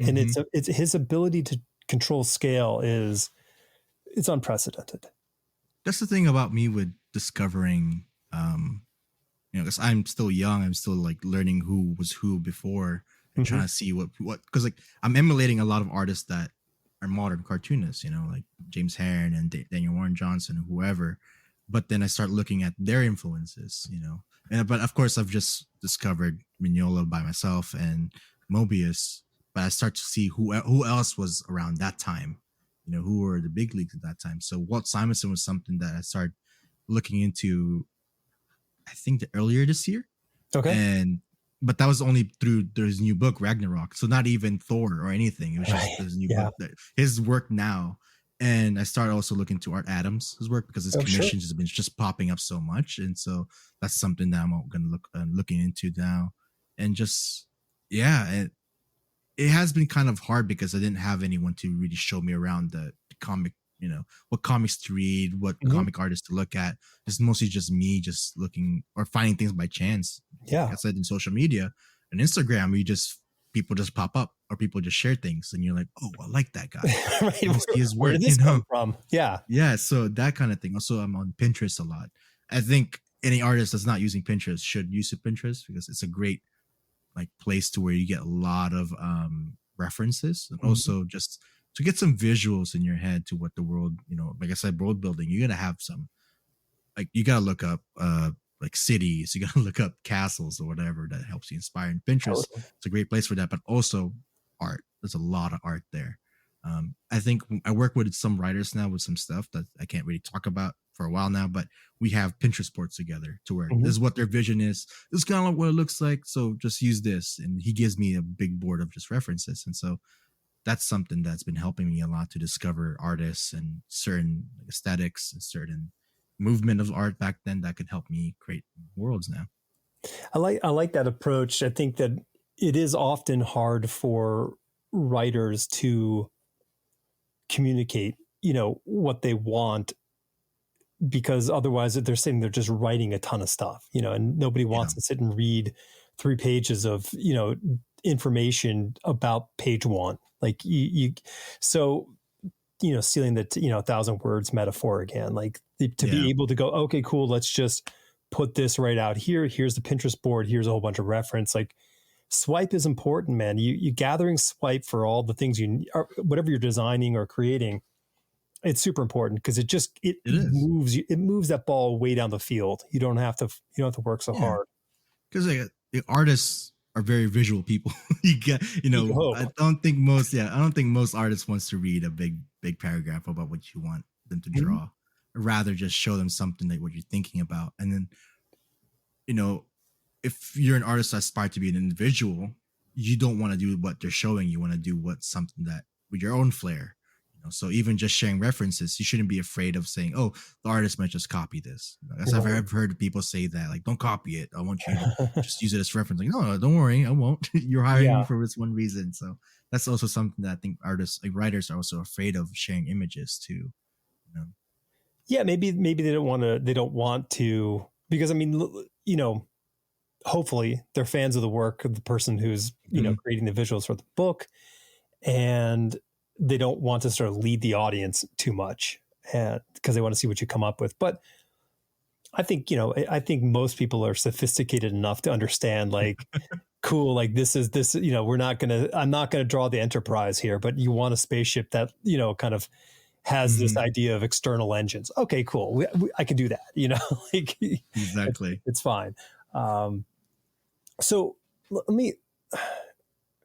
And it's his ability to control scale it's unprecedented. That's the thing about me with discovering, because I'm still young, I'm still like learning who was who before, and trying to see what, because like I'm emulating a lot of artists that are modern cartoonists, like James Herron and Daniel Warren Johnson or whoever. But then I start looking at their influences, but of course I've just discovered Mignola by myself and Mobius, but I start to see who else was around that time, who were the big leagues at that time. So Walt Simonson was something that I started looking into, I think earlier this year. Okay. But that was only through his new book Ragnarok, so not even Thor or anything. It was just his new book, his work now. And I started also looking to Art Adams' work, because his commissions has been just popping up so much, and so that's something that I'm going to looking into now. And just it has been kind of hard because I didn't have anyone to really show me around the comic, what comics to read, what comic artists to look at. It's mostly just me just looking or finding things by chance. Yeah. Like I said, in social media and Instagram, people just pop up or people just share things, and you're like, oh, I like that guy. Right. See his work, Where did this come from? Yeah. Yeah. So that kind of thing. Also, I'm on Pinterest a lot. I think any artist that's not using Pinterest should use Pinterest, because it's a great like place to where you get a lot of references, and also just to get some visuals in your head to what the world, like I said, world building. You gotta have some, like, you gotta look up like cities, you gotta look up castles or whatever that helps you inspire. And Pinterest, it's a great place for that, but also art. There's a lot of art there. I think I work with some writers now with some stuff that I can't really talk about for a while now, but we have Pinterest boards together to where this is what their vision is. This is kind of what it looks like. So just use this. And he gives me a big board of just references. And so that's something that's been helping me a lot to discover artists and certain aesthetics and certain movement of art back then that could help me create worlds now. I like that approach. I think that it is often hard for writers to communicate, what they want, because otherwise they're sitting there just writing a ton of stuff, and nobody wants to sit and read 3 pages of, information about page 1. Like so, stealing the, 1,000 words metaphor again, like to be able to go, okay, cool. Let's just put this right out here. Here's the Pinterest board. Here's a whole bunch of reference. Like, swipe is important, man. You gathering swipe for all the things whatever you're designing or creating It's super important because it It is. moves that ball way down the field. You don't have to work so Yeah. hard. Because like, the artists are very visual people. You get, You hope. I don't think most artists wants to read a big paragraph about what you want them to Mhm. draw. Rather just show them something like what you're thinking about. And then, you know, if you're an artist that aspires to be an individual, you don't want to do what they're showing. You want to do what something that with your own flair. So even just sharing references, you shouldn't be afraid of saying, "Oh, the artist might just copy this." That's Right. I've heard people say that, like, "Don't copy it. I want you to just use it as reference." Like, no, don't worry, I won't. You're hiring me Yeah. for this one reason. So that's also something that I think artists, like writers, are also afraid of sharing images too. You know? Yeah, maybe they don't want to, because I mean, hopefully they're fans of the work of the person who's, Mhm. creating the visuals for the book, and they don't want to sort of lead the audience too much, and because they want to see what you come up with. But I think, I think most people are sophisticated enough to understand, like, cool, like this, I'm not going to draw the Enterprise here, but you want a spaceship that, kind of has this Mhm. idea of external engines. Okay, cool. I can do that, like Exactly. it's fine. Um, so let me,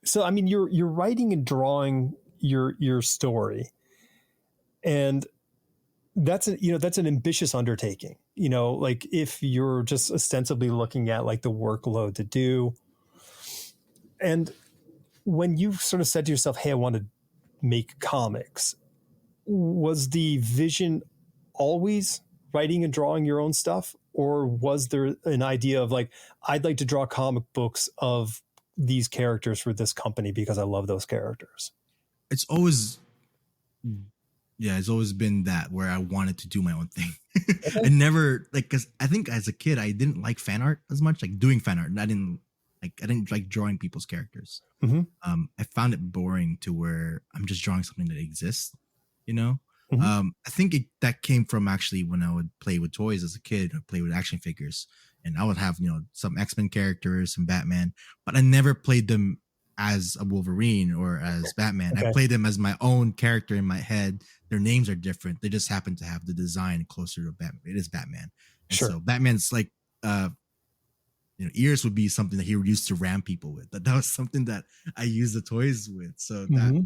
so I mean, you're writing and drawing your story, and that's an ambitious undertaking. Like, if you're just ostensibly looking at like the workload to do, and when you sort of said to yourself, "Hey, I want to make comics," was the vision always writing and drawing your own stuff, or was there an idea of like, I'd like to draw comic books of these characters for this company because I love those characters? It's always Yeah, it's always been that where I wanted to do my own thing. I Okay. never like because I think as a kid I didn't like fan art as much, like doing fan art. And I didn't like drawing people's characters. Mm-hmm. I found it boring to where I'm just drawing something that exists, you know. Mm-hmm. I think that came from actually when I would play with toys as a kid. I play with action figures, and I would have some X-Men characters, some Batman, but I never played them as a Wolverine or as Batman. I Okay. played them as my own character in my head. Their names are different. They just happen to have the design closer to Batman. It is Batman, and Sure. so Batman's like uh ears would be something that he would use to ram people with. That was something that I used the toys with. So that Mm-hmm.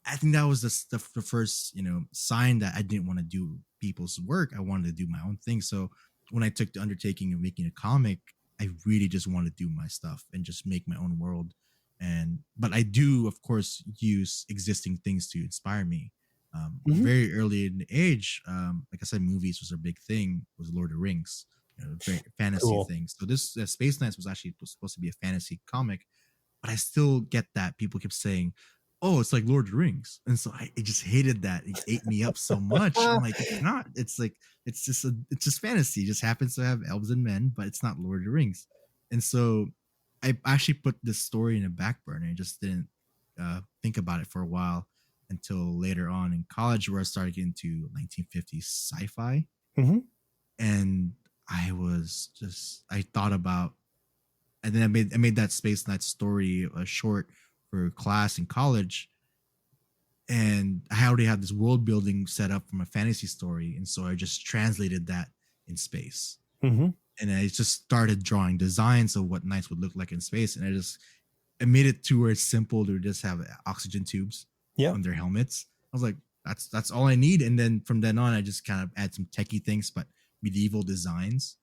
I think that was the first sign that I didn't want to do people's work. I wanted to do my own thing. So when I took the undertaking of making a comic, I really just wanted to do my stuff and just make my own world. And but I do, of course, use existing things to inspire me. Mm-hmm. Very early in the age, like I said, movies was a big thing. Was Lord of the Rings, very fantasy Cool. things. So this Space Knights was actually supposed to be a fantasy comic, but I still get that people kept saying, "Oh, it's like Lord of the Rings," and so I just hated that. It ate me up so much. I'm like, it's not. It's like it's just fantasy. It just happens to have elves and men, but it's not Lord of the Rings. And so I actually put this story in a back burner. I just didn't think about it for a while until later on in college, where I started getting into 1950s sci-fi, Mm-hmm. and I thought about, and then I made that Space Knight story a short for class in college, and I already had this world building set up from a fantasy story, and so I just translated that in space, Mm-hmm. and I just started drawing designs of what knights would look like in space, and I made it to where it's simple to just have oxygen tubes Yeah. on their helmets. I was like, that's all I need, and then from then on, I just kind of add some techie things, but medieval designs.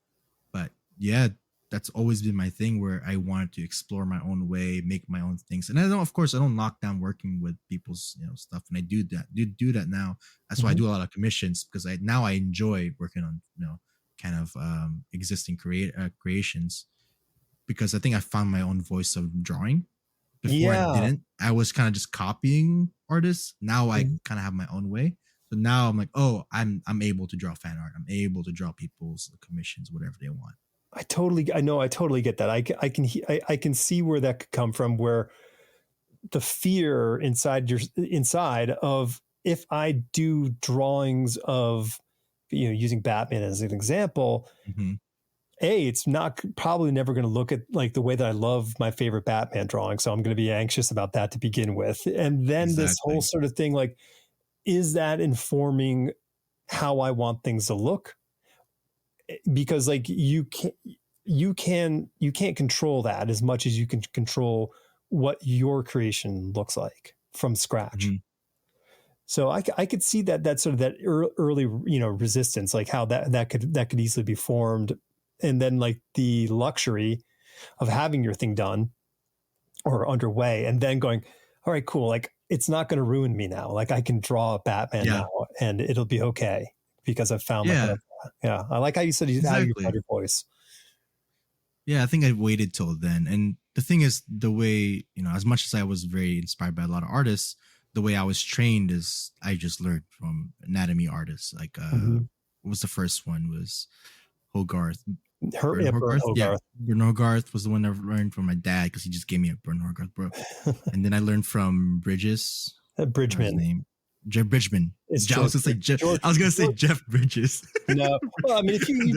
But yeah, that's always been my thing where I wanted to explore my own way, make my own things. And I don't, of course, I don't knock down working with people's, stuff. And I do that now. That's why I Mm-hmm. do a lot of commissions, because I enjoy working on, kind of creations, because I think I found my own voice of drawing. Before I Yeah. didn't. I was kind of just copying artists. Now I Mm-hmm. kind of have my own way. So now I'm like, oh, I'm able to draw fan art. I'm able to draw people's commissions, whatever they want. I totally get that. I can see where that could come from, where the fear inside of, if I do drawings of, using Batman as an example, Mm-hmm. it's not probably never going to look at like the way that I love my favorite Batman drawing. So I'm going to be anxious about that to begin with. And then this whole Exactly. sort of thing, like, is that informing how I want things to look? Because like you can't control that as much as you can control what your creation looks like from scratch. Mm-hmm. So I could see that sort of that early resistance, like how that could easily be formed, and then like the luxury of having your thing done or underway, and then going, all right, cool, like it's not going to ruin me now. Like I can draw a Batman now, and it'll be okay because I've found I like how you said how you found your voice. Yeah, I think I waited till then. And the thing is, the way, as much as I was very inspired by a lot of artists, the way I was trained is I just learned from anatomy artists. Like, what was the first one? Was Hogarth. Bern Hogarth? Yeah, Bern Hogarth was the one I learned from my dad because he just gave me a Bern Hogarth book. And then I learned from Bridges. Bridgman. His name. Jeff Bridgman. I was gonna say Jeff Bridges. No, well, I mean, if you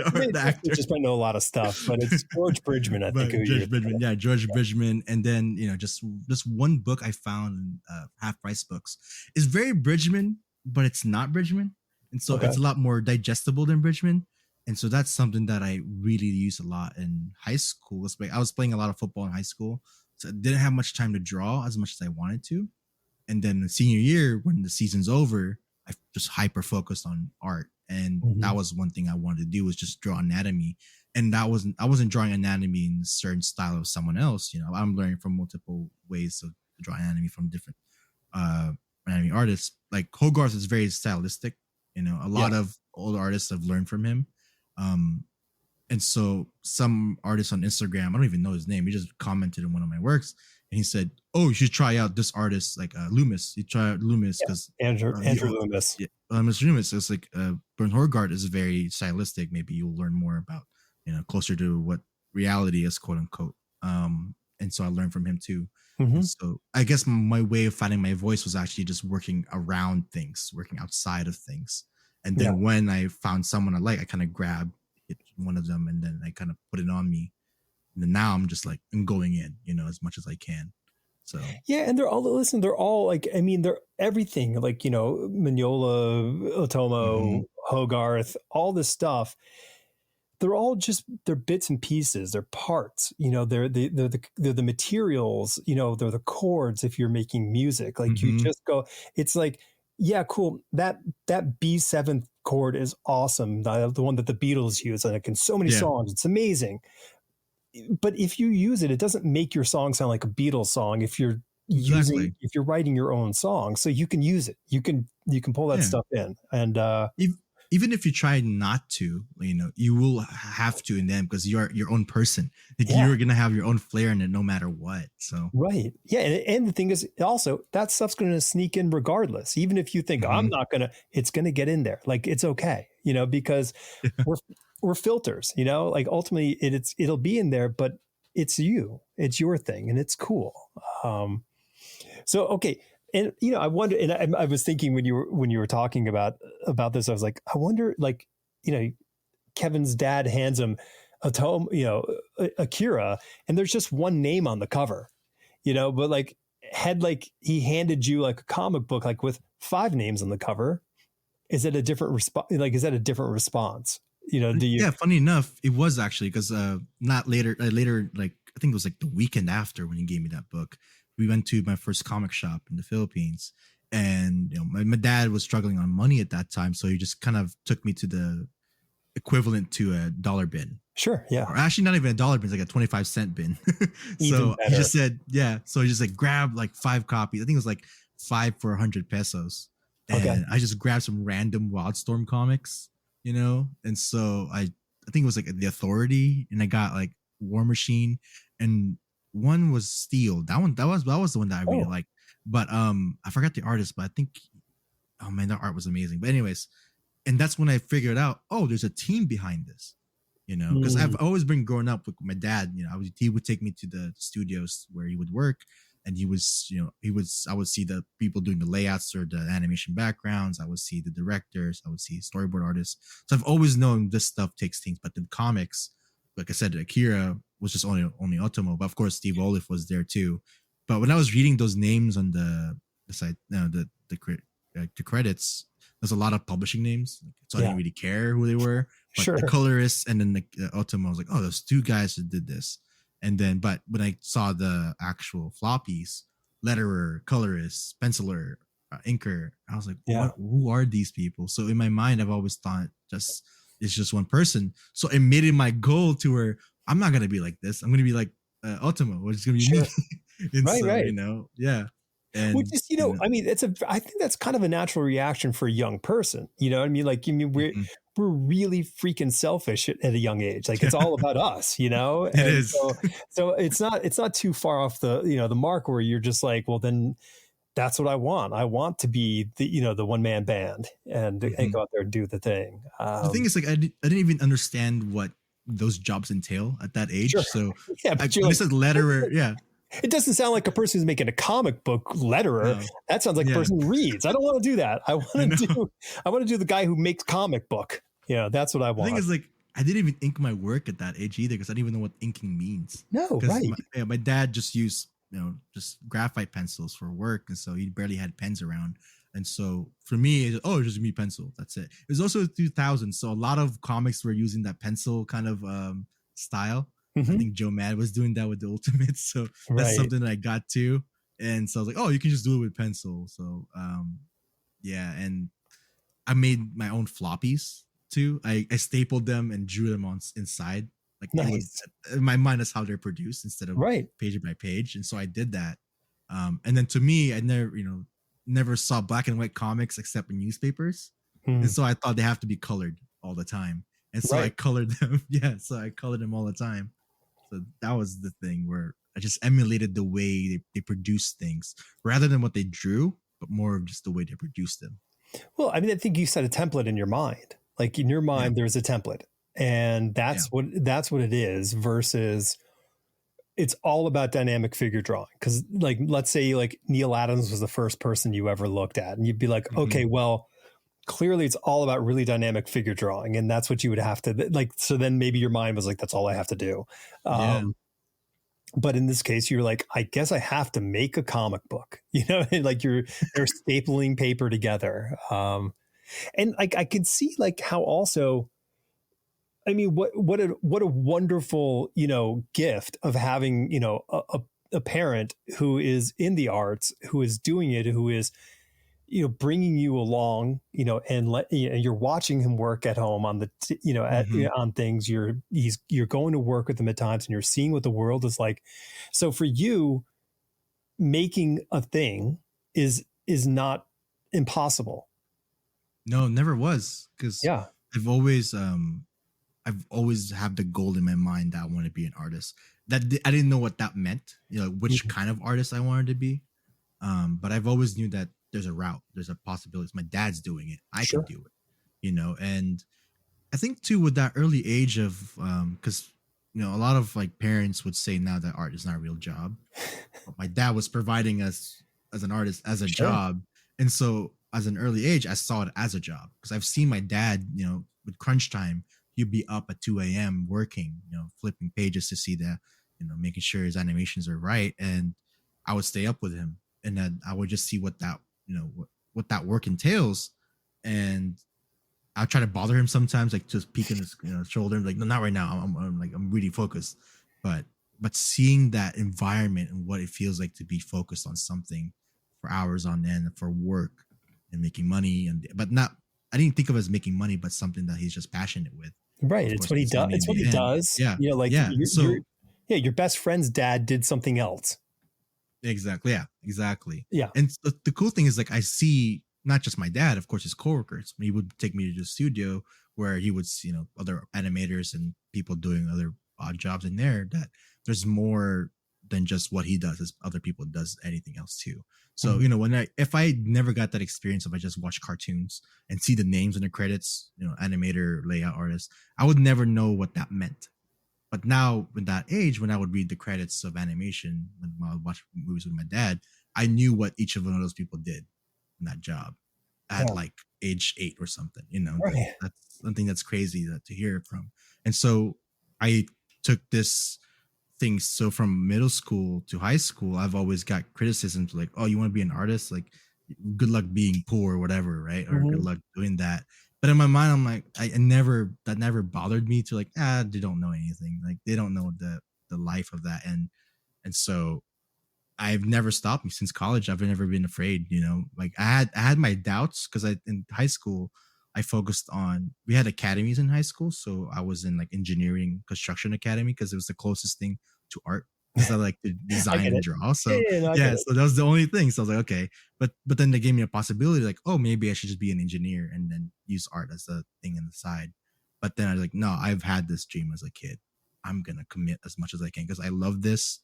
just might know a lot of stuff, but it's George Bridgman. I think George Bridgman, George Bridgman, and then just one book I found in half price books is very Bridgman, but it's not Bridgman, and so it's a lot more digestible than Bridgman, and so that's something that I really use a lot in high school. I was playing a lot of football in high school, so I didn't have much time to draw as much as I wanted to. And then the senior year, when the season's over, I just hyper focused on art. And that was one thing I wanted to do, was just draw anatomy. And I wasn't drawing anatomy in a certain style of someone else. I'm learning from multiple ways to draw anatomy from different anatomy artists. Like Hogarth is very stylistic. A lot of old artists have learned from him. And so some artist on Instagram, I don't even know his name, he just commented on one of my works. And he said, "Oh, you should try out this artist, like Loomis. You try out Loomis because Andrew Loomis. Yeah, Mr. Loomis. It's like Bern Hogarth is very stylistic. Maybe you'll learn more about, closer to what reality is, quote unquote. And so I learned from him too. So I guess my way of finding my voice was actually just working around things, working outside of things. And then when I found someone I like, I kind of grabbed one of them and then I kind of put it on me. And now I'm just like, I'm going in, as much as I can. So and they're all like, I mean, they're everything, like, Mignola, Otomo, Hogarth, all this stuff. They're all they're bits and pieces. They're parts, they're the materials, they're the chords. If you're making music, like you just go, it's like, yeah, cool. That B7 chord is awesome. The one that the Beatles use, like in so many songs, it's amazing. But if you use it, it doesn't make your song sound like a Beatles song. If you're if you're writing your own song, so you can use it, you can pull that stuff in. And even if you try not to, you will have to in them because you're your own person. Like you're gonna have your own flair in it, no matter what. So right, and the thing is, also that stuff's gonna sneak in regardless. Even if you think I'm not gonna, it's gonna get in there. Like it's okay, because we're filters, like ultimately it'll be in there, but it's your thing and it's cool. So, okay. And, I wonder, and I was thinking when you were talking about this, I was like, I wonder, like, Kevin's dad hands him a tome, Akira, and there's just one name on the cover, but like he handed you like a comic book, like with 5 names on the cover. Is it a different response? Like, is that a different response? Do you? Yeah, funny enough, it was actually because not later, like I think it was like the weekend after when he gave me that book, we went to my first comic shop in the Philippines, and my dad was struggling on money at that time, so he just kind of took me to the equivalent to a dollar bin. Sure, yeah. Or actually, not even a dollar bin; it's like a 25-cent bin. So he just said, So he just like grabbed like 5 copies. I think it was like 5 for 100 pesos, and I just grabbed some random Wildstorm comics. And so I think it was like The Authority, and I got like War Machine, and one was Steel. That was the one that I really liked. But I forgot the artist, but I think, oh man, that art was amazing. But anyways, and that's when I figured out, there's a team behind this. Because I've always been growing up with my dad. He would take me to the studios where he would work. And I would see the people doing the layouts or the animation backgrounds. I would see the directors. I would see storyboard artists. So I've always known this stuff takes things. But the comics, like I said, Akira was just only Otomo. But of course, Steve Olive was there too. But when I was reading those names on the site, the the credits, there's a lot of publishing names, so I Yeah. didn't really care who they were. But Sure. the colorists and then the Ultima, I was like, oh, there's two guys that did this. And then, but when I saw the actual floppies, letterer, colorist, penciler, inker, I was like, Yeah. what? Who are these people? So in my mind, I've always thought it's just one person. So it made it my goal to where I'm not gonna be like this. I'm gonna be like Ultima, which is gonna be Sure. me. And Right. so Right. yeah, Which and is, I mean, I think that's kind of a natural reaction for a young person. You know what I mean? Like, mhm. we're really freaking selfish at a young age. Like, it's all about us, It And is. so it's not too far off the mark where you're just like, well, then that's what I want. I want to be the one man band and Mhm. go out there and do the thing. The thing is, like, I didn't even understand what those jobs entail at that Sure. age. So Yeah. But you're when it like, said letterer, yeah, it doesn't sound like a person who's making a comic book letterer. no, That sounds like a yeah, person who reads. I don't want to do that. I know. I want to do the guy who makes comic book. That's what I The thing want. is, like, I didn't even ink my work at that age either because I didn't even know what inking means. No, Because right. my dad just used just graphite pencils for work, and so he barely had pens around. And so for me, it's just me pencil. That's it. It was also 2000, so a lot of comics were using that pencil kind of style. I Hmm. think Joe Mad was doing that with the Ultimates, so that's Right. something that I got to. And so I was like, oh, you can just do it with pencil. So yeah, and I made my own floppies too. I stapled them and drew them on inside. Like it would Nice. in my mind, that's how they're produced instead of Right. page by page. And so I did that. And then to me, I never saw black and white comics except in newspapers. Hmm. And so I thought they have to be colored all the time. And so I Right. colored them. Yeah. So I colored them all the time. So that was the thing where I just emulated the way they produce things rather than what they drew, but more of just the way they produced them. Well, I mean, I think you set a template in your mind. Like in your Yeah. mind, there's a template, and Yeah. that's what it is. Versus, it's all about dynamic figure drawing. Because, like, let's say like Neil Adams was the first person you ever looked at, and you'd be like, Mm-hmm. okay, well, clearly it's all about really dynamic figure drawing, and that's what you would have to like. So then maybe your mind was like, that's all I have to do. Yeah. But in this case, you're like, I guess I have to make a comic book, like they're stapling paper together. And like I could see like how also, I mean, what a wonderful gift of having a parent who is in the arts, who is doing it, who is bringing you along, and you're watching him work at home on the Mm-hmm. on things. You're going to work with him at times, and you're seeing what the world is like. So for you, making a thing is not impossible. No, never was because Yeah. I've always I've always had the goal in my mind that I want to be an artist. I didn't know what that meant, which Mhm. kind of artist I wanted to be. But I've always knew that there's a route, there's a possibility. My dad's doing it, I can Sure. do it. And I think too with that early age of because a lot of like parents would say now that art is not a real job. But my dad was providing us as an artist as a Sure. job, and so as an early age, I saw it as a job because I've seen my dad, with crunch time, he'd be up at 2 a.m. working, flipping pages to see that, making sure his animations are right, and I would stay up with him, and then I would just see what that, what that work entails, and I'll try to bother him sometimes, like just peeking his shoulder, like no, not right now. I'm really focused, but seeing that environment and what it feels like to be focused on something for hours on end for work and making money, and but not. I didn't think of it as making money, but something that he's just passionate with. Right. Of It's course, what he makes does. money in It's what the he end. does. Yeah, Like yeah. you're So yeah, your best friend's dad did something else. exactly. Yeah, exactly. Yeah. And the cool thing is, like, I see not just my dad, of course, his coworkers. He would take me to the studio where he would see, other animators and people doing other odd jobs in there. That there's more than just what he does. As other people does anything else too. So Mhm. if I never got that experience, if I just watch cartoons and see the names in the credits, animator, layout artist, I would never know what that meant. But now, in that age, when I would read the credits of animation, when I would watch movies with my dad, I knew what each of one of those people did in that job at Yeah. like age 8 or something. Right. That's something that's crazy to hear it from. And so I took this thing. So from middle school to high school, I've always got criticisms like, "Oh, you want to be an artist? Like good luck being poor or whatever, right? Or good Mhm. luck doing that. But in my mind, I'm like, I never, that never bothered me to like, they don't know anything. Like they don't know the life of that. And so I've never stopped me since college. I've never been afraid, like I had my doubts because I in high school I focused on, we had academies in high school. So I was in like engineering construction academy because it was the closest thing to art because I like to I design get and it. draw. Yeah, So yeah, no, I get yeah, it. so that was the only thing. So I was like, okay. But then they gave me a possibility like, oh, maybe I should just be an engineer and then use art as a thing on the side. But then I was like, no, I've had this dream as a kid. I'm gonna commit as much as I can because I love this,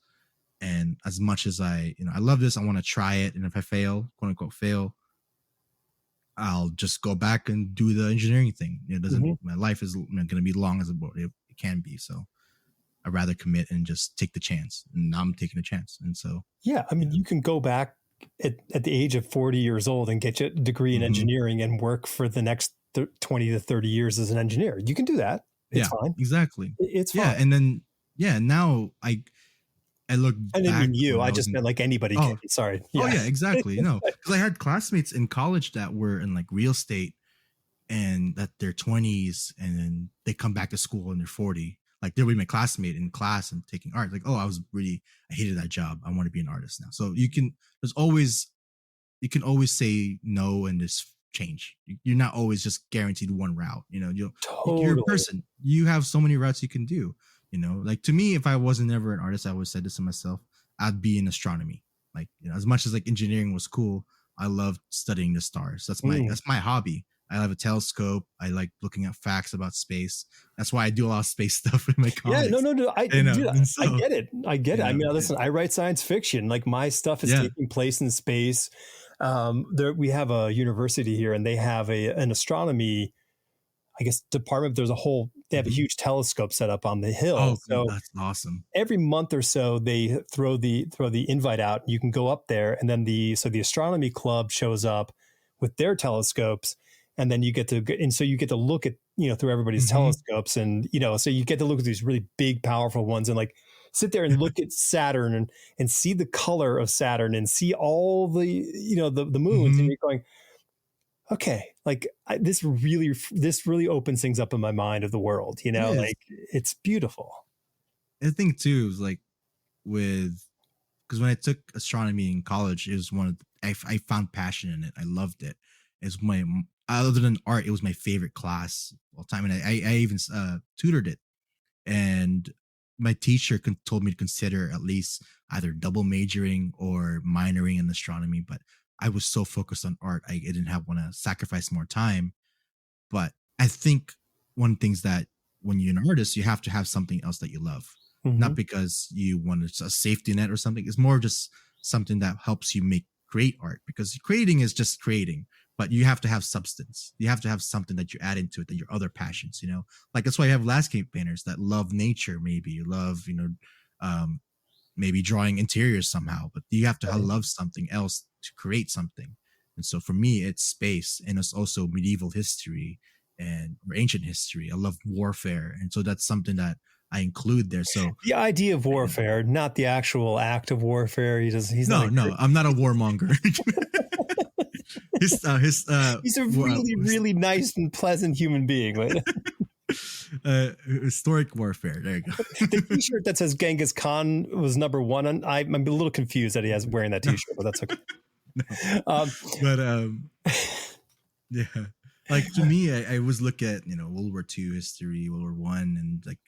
and as much as I love this, I want to try it. And if I fail, quote unquote fail, I'll just go back and do the engineering thing. It doesn't, Mhm. my life is going to be long as it can be. So I'd rather commit and just take the chance. And now I'm taking a chance. And so, Yeah, I yeah. mean, you can go back at the age of 40 years old and get your degree in Hmm. engineering and work for the next 20 to 30 years as an engineer. You can do that. It's Yeah, fine. exactly. It's fine. Yeah. And then, yeah, now I look I didn't back mean you. when I I was just in, meant like anybody can. oh, Sorry. oh Yeah. yeah, exactly. Because I had classmates in college that were in like real estate and that they're 20s and then they come back to school and they're 40, like they'll be my classmate in class and taking art, like, oh, I hated that job, I want to be an artist now. So there's always, you can always say no and just change. You're not always just guaranteed one route. You're a Totally. person, you have so many routes you can do. Like to me, if I wasn't ever an artist, I always said this to myself, I'd be in astronomy. Like, as much as like engineering was cool, I love studying the stars. That's my Mm. that's my hobby. I have a telescope. I like looking at facts about space. That's why I do a lot of space stuff in my Yeah, no, comics. no, no. Dude, and I so get it. I get it. I mean, it, listen, I write science fiction. Like my stuff is yeah. taking place in space. There, we have a university here, and they have an astronomy, I guess, department. There's a whole. They have a Mhm. huge telescope set up on the hill. Oh, So that's awesome. every month or so, they throw the invite out. You can go up there, and then the astronomy club shows up with their telescopes, and then you get to look at through everybody's Hmm. telescopes, and so you get to look at these really big, powerful ones, and like sit there and look at Saturn and see the color of Saturn and see all the the moons, and Hmm. you're going, okay, like this really opens things up in my mind of the world. It is. Like it's beautiful. I think too is like with, because when I took astronomy in college, it was I found passion in it. I loved it. It's my, other than art, it was my favorite class of all time, and I even tutored it. And my teacher told me to consider at least either double majoring or minoring in astronomy, but I was so focused on art, I didn't have want to sacrifice more time. But I think one thing's that when you're an artist, you have to have something else that you love, Hmm. not because you want a safety net or something. It's more just something that helps you create art, because creating is just creating, but you have to have substance. You have to have something that you add into it, that your other passions. Like that's why you have landscape painters that love nature, maybe love, um, maybe drawing interiors somehow, but you have to Right. love something else to create something. And so for me, it's space, and it's also medieval history and ancient history. I love warfare. And so that's something that I include there. So, The idea of you know, warfare, not the actual act of warfare. He's not no, a no, I'm not a warmonger. he's a war- really, really nice and pleasant human being. But historic warfare. There you the go. T-shirt that says Genghis Khan was number one, I'm a little confused that he has wearing that No, T-shirt, but that's okay. no, Um, but yeah, like to me, I always look at World War II history, World War One, and like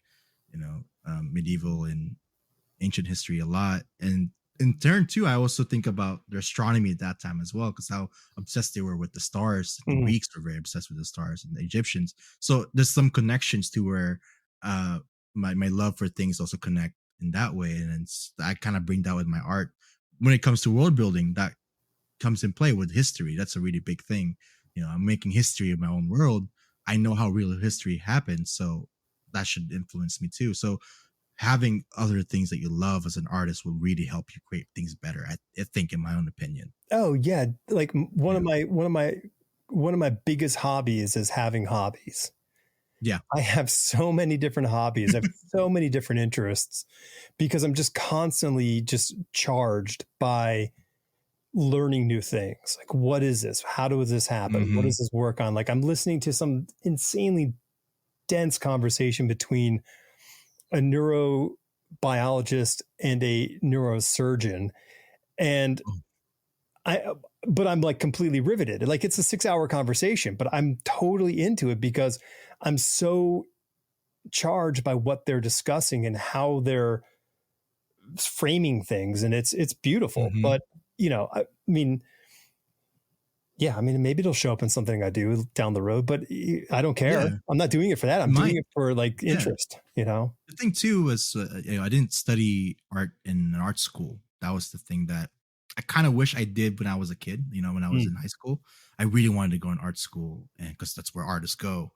medieval and ancient history a lot. And in turn too, I also think about their astronomy at that time as well, because how obsessed they were with the stars. The mm, Greeks were very obsessed with the stars, and the Egyptians. So there's some connections to where uh my love for things also connect in that way. And I kind of bring that with my art. When it comes to world building, that comes in play with history. That's a really big thing. I'm making history of my own world. I know how real history happens, so that should influence me too. So having other things that you love as an artist will really help you create things better. I think, in my own opinion. oh yeah, like Yeah. one of my biggest hobbies is having hobbies. Yeah. I have so many different hobbies. I have so many different interests because I'm just constantly just charged by learning new things. Like, what is this? How does this happen? What Mm-hmm. does this work on? Like, I'm listening to some insanely dense conversation between a neurobiologist and a neurosurgeon. And Oh, I, but I'm like completely riveted. Like, it's a 6-hour conversation, but I'm totally into it because I'm so charged by what they're discussing and how they're framing things. And it's beautiful. mm-hmm. But, I mean, yeah, I mean, maybe it'll show up in something I do down the road, but I don't care. Yeah, I'm not doing it for that. it I'm doing might. it for like Yeah. interest, you know? The thing too was, I didn't study art in an art school. That was the thing that I kind of wish I did when I was a kid. When I was Mm. in high school, I really wanted to go in art school, and because that's where artists go.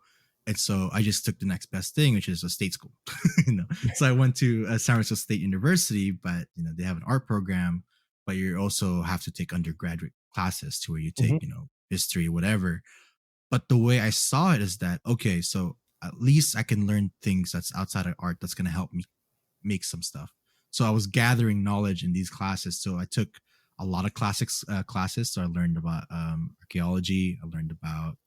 And so I just took the next best thing, which is a state school. So I went to San Francisco State University, but they have an art program, but you also have to take undergraduate classes to where you take Mhm. history, whatever. But the way I saw it is that, okay, so at least I can learn things that's outside of art that's going to help me make some stuff. So I was gathering knowledge in these classes. So I took a lot of classics classes. So I learned about archaeology. I learned about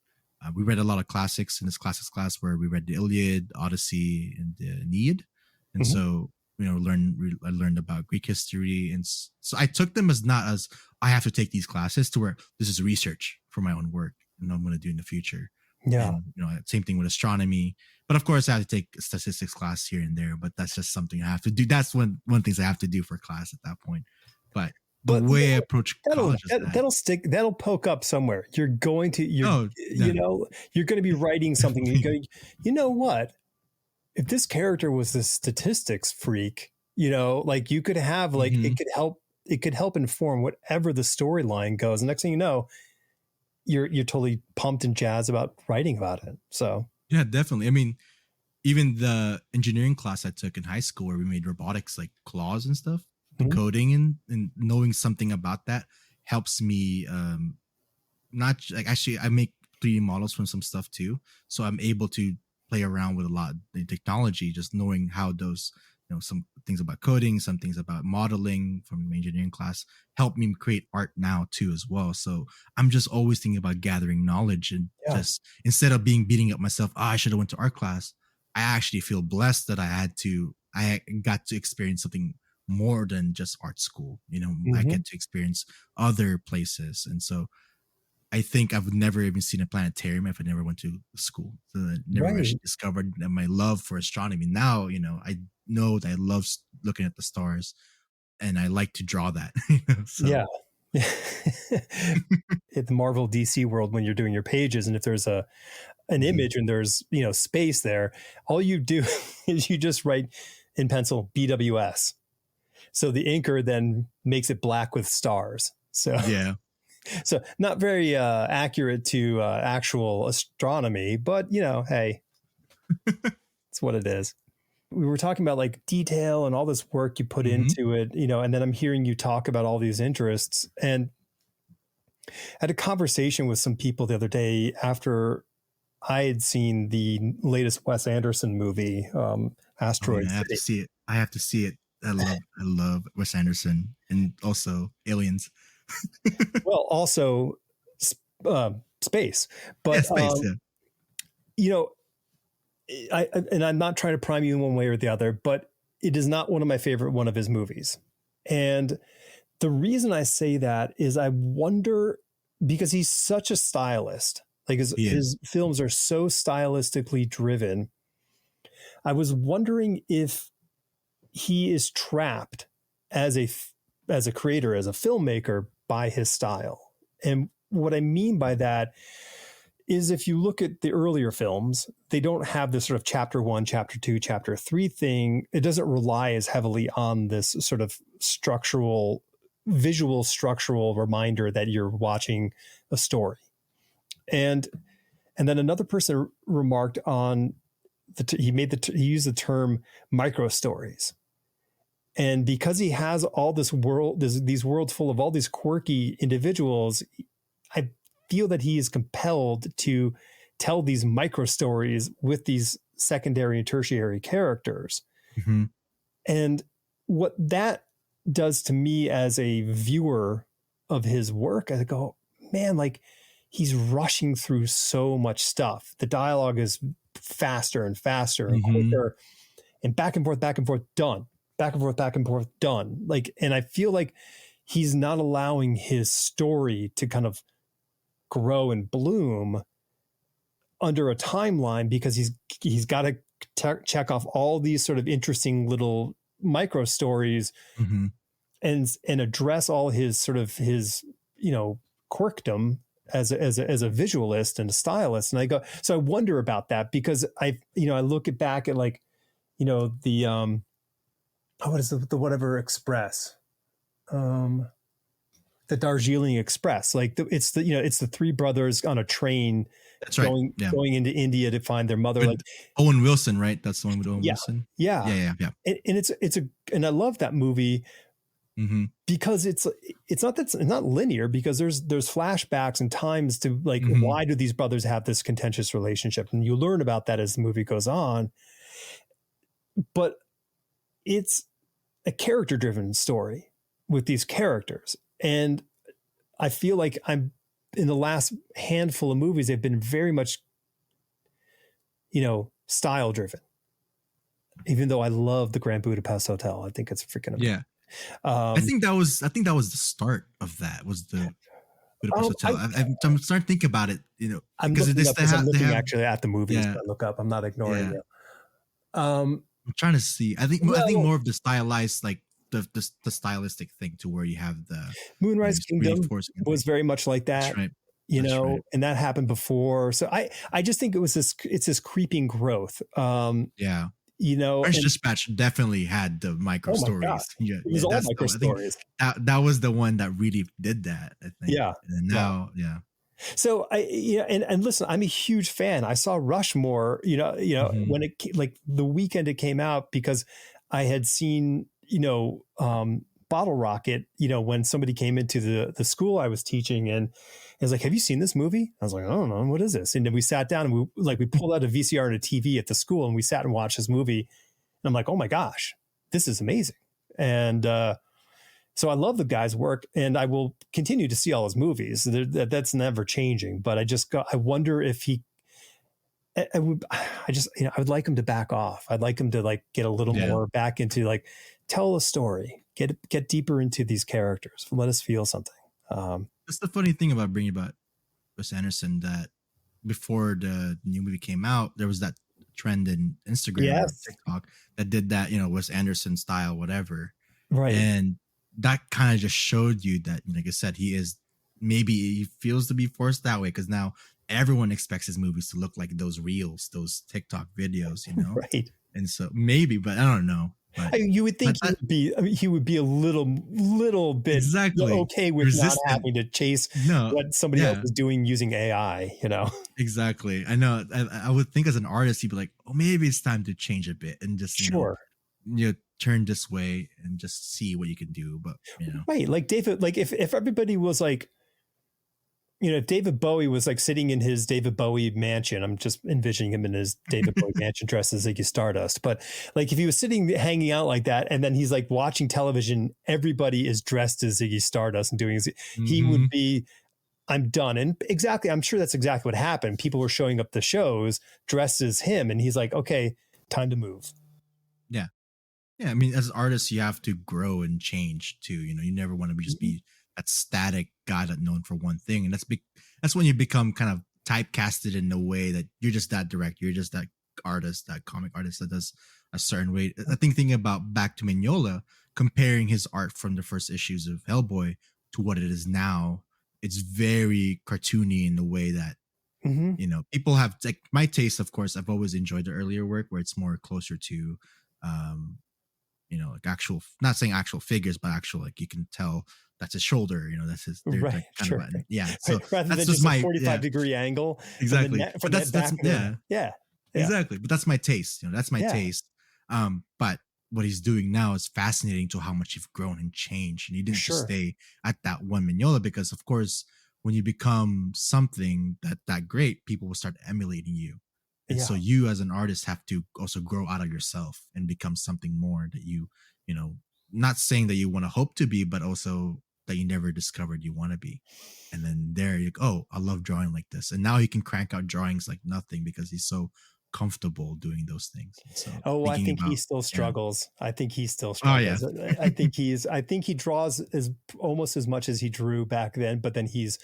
we read a lot of classics in this classics class where we read the Iliad, Odyssey, and the Aeneid. And Mhm. so I learned about Greek history, and so I took them as not as I have to take these classes to where this is research for my own work and I'm going to do in the future. Yeah. And same thing with astronomy. But of course, I have to take statistics class here and there. But that's just something I have to do. That's one things I have to do for class at that point. But the But way I approach that'll college is that that'll stick. That'll poke up somewhere. oh yeah, You're going to be writing something. You're going. You know what? If this character was this statistics freak, like you could have like hmm it could help inform whatever the storyline goes. And next thing you know, you're totally pumped and jazzed about writing about it. So yeah, definitely. I mean, even the engineering class I took in high school where we made robotics like claws and stuff, the mhm. coding and knowing something about that helps me not like actually I make 3D models from some stuff too. So I'm able to play around with a lot of the technology, just knowing how those, some things about coding, some things about modeling from the engineering class help me create art now too as well. So I'm just always thinking about gathering knowledge and Yeah. just instead of beating up myself, I should have went to art class. I actually feel blessed that I got to experience something more than just art school. I Hmm. get to experience other places. And so I think I've never even seen a planetarium if I never went to school. So I never Right. actually discovered my love for astronomy. Now, I know that I love looking at the stars and I like to draw that. So, Yeah. At the Marvel DC world, when you're doing your pages, and if there's an mhm. image and there's space there, all you do is you just write in pencil BWS. So the inker then makes it black with stars. So Yeah. so not very accurate to actual astronomy, but hey, it's what it is. We were talking about like detail and all this work you put hmm into it, and then I'm hearing you talk about all these interests. And I had a conversation with some people the other day after I had seen the latest Wes Anderson movie, Oh Asteroid yeah, I have to City. see it. I have to see it. I love Wes Anderson and also Aliens. Well, also space, Yeah, but space. Yeah. you know, and I'm not trying to prime you in one way or the other, but it is not one of my favorite one of his movies. And the reason I say that is I wonder because he's such a stylist. Like He is. his films are so stylistically driven. I was wondering if he is trapped as a creator, as a filmmaker by his style. And what I mean by that is if you look at the earlier films, they don't have this sort of chapter 1, chapter 2, chapter 3 thing. It doesn't rely as heavily on this sort of visual structural reminder that you're watching a story. And then another person remarked on he used the term micro stories. And because he has all these worlds full of all these quirky individuals, I feel that he is compelled to tell these micro stories with these secondary and tertiary characters. hmm And what that does to me as a viewer of his work, I go, man, like he's rushing through so much stuff. The dialogue is faster and faster and quicker, and back and forth, done. Back and forth, done. Like, and I feel like he's not allowing his story to kind of grow and bloom under a timeline, because he's got to check off all these sort of interesting little micro stories and address all his sort of his, quirkdom as a visualist and a stylist. And I wonder about that, because I look back at like, the what is the whatever express, the Darjeeling Express, like it's the three brothers on a train. That's right. Going into India to find their mother. With like Owen Wilson, right? That's the one with Owen Wilson. Yeah. And and I love that movie because it's not linear, because there's flashbacks and times to like, why do these brothers have this contentious relationship? And you learn about that as the movie goes on. But it's a character-driven story with these characters. And I feel like I'm in the last handful of movies, they've been very much, style driven. Even though I love the Grand Budapest Hotel, I think it's freaking amazing. Yeah. I think that was the start of that, was the Budapest Hotel. I'm starting to think about it, I'm looking actually at the movies. I look up. I'm not ignoring you. I'm trying to see. I think more of the stylized, like the stylistic thing, to where you have the Moonrise Kingdom was very much like that. That's right. And that happened before. So I just think it's this creeping growth. French Dispatch definitely had the micro stories. It was all micro stories. That was the one that really did that, I think. Yeah. And now, So and listen, I'm a huge fan. I saw Rushmore, when it, like the weekend it came out, because I had seen, Bottle Rocket, when somebody came into the school I was teaching, and I was like, have you seen this movie? I was like, I don't know, what is this? And then we sat down and we pulled out a VCR and a TV at the school, and we sat and watched this movie. And I'm like, oh my gosh, this is amazing. And so I love the guy's work, and I will continue to see all his movies. That's never changing. But I wonder if I would like him to back off. I'd like him to like get a little more back into like, tell a story, get deeper into these characters, let us feel something. That's the funny thing about bringing about Wes Anderson, that before the new movie came out, there was that trend in Instagram or TikTok that did that, Wes Anderson style, whatever. Right. And that kind of just showed you that, like I said, he feels to be forced that way, because now everyone expects his movies to look like those reels, those TikTok videos, Right. And so maybe, but I don't know. But you would think he would be a little bit okay with resistant. Not having to chase what somebody else is doing using AI, Exactly. I know. I would think as an artist, he'd be like, oh, maybe it's time to change a bit and just turn this way and just see what you can do. But right, like David, like if everybody was like, if David Bowie was like sitting in his David Bowie mansion, I'm just envisioning him in his David Bowie mansion dressed as Ziggy Stardust. But like if he was hanging out like that, and then he's like watching television, everybody is dressed as Ziggy Stardust and doing, he would be, I'm done. And exactly, I'm sure that's exactly what happened. People were showing up to shows dressed as him, and he's like, okay, time to move. Yeah. Yeah. I mean, as artists, you have to grow and change too. You never want to just be that static guy that's known for one thing. And that's when you become kind of typecasted in a way that you're just that director. You're just that artist, that comic artist that does a certain way. I think thinking about back to Mignola, comparing his art from the first issues of Hellboy to what it is now, it's very cartoony in the way that, people have, like, my taste, of course, I've always enjoyed the earlier work where it's more closer to, like actual, not saying actual figures, but actual, like you can tell that's his shoulder, that's his, right, like sure. So rather that's than just my 45-degree angle. Exactly. From that's exactly. But that's my taste. That's my taste. But what he's doing now is fascinating to how much you've grown and changed, and you didn't just stay at that one Mignola, because of course, when you become something that great, people will start emulating you. And so you as an artist have to also grow out of yourself and become something more that you not saying that you want to hope to be, but also that you never discovered you want to be. And then there you go, oh, I love drawing like this. And now he can crank out drawings like nothing because he's so comfortable doing those things. And so Oh, I thinking think he about, still yeah. struggles. I think he still Oh yeah. struggles. I think he draws as almost as much as he drew back then, but then he's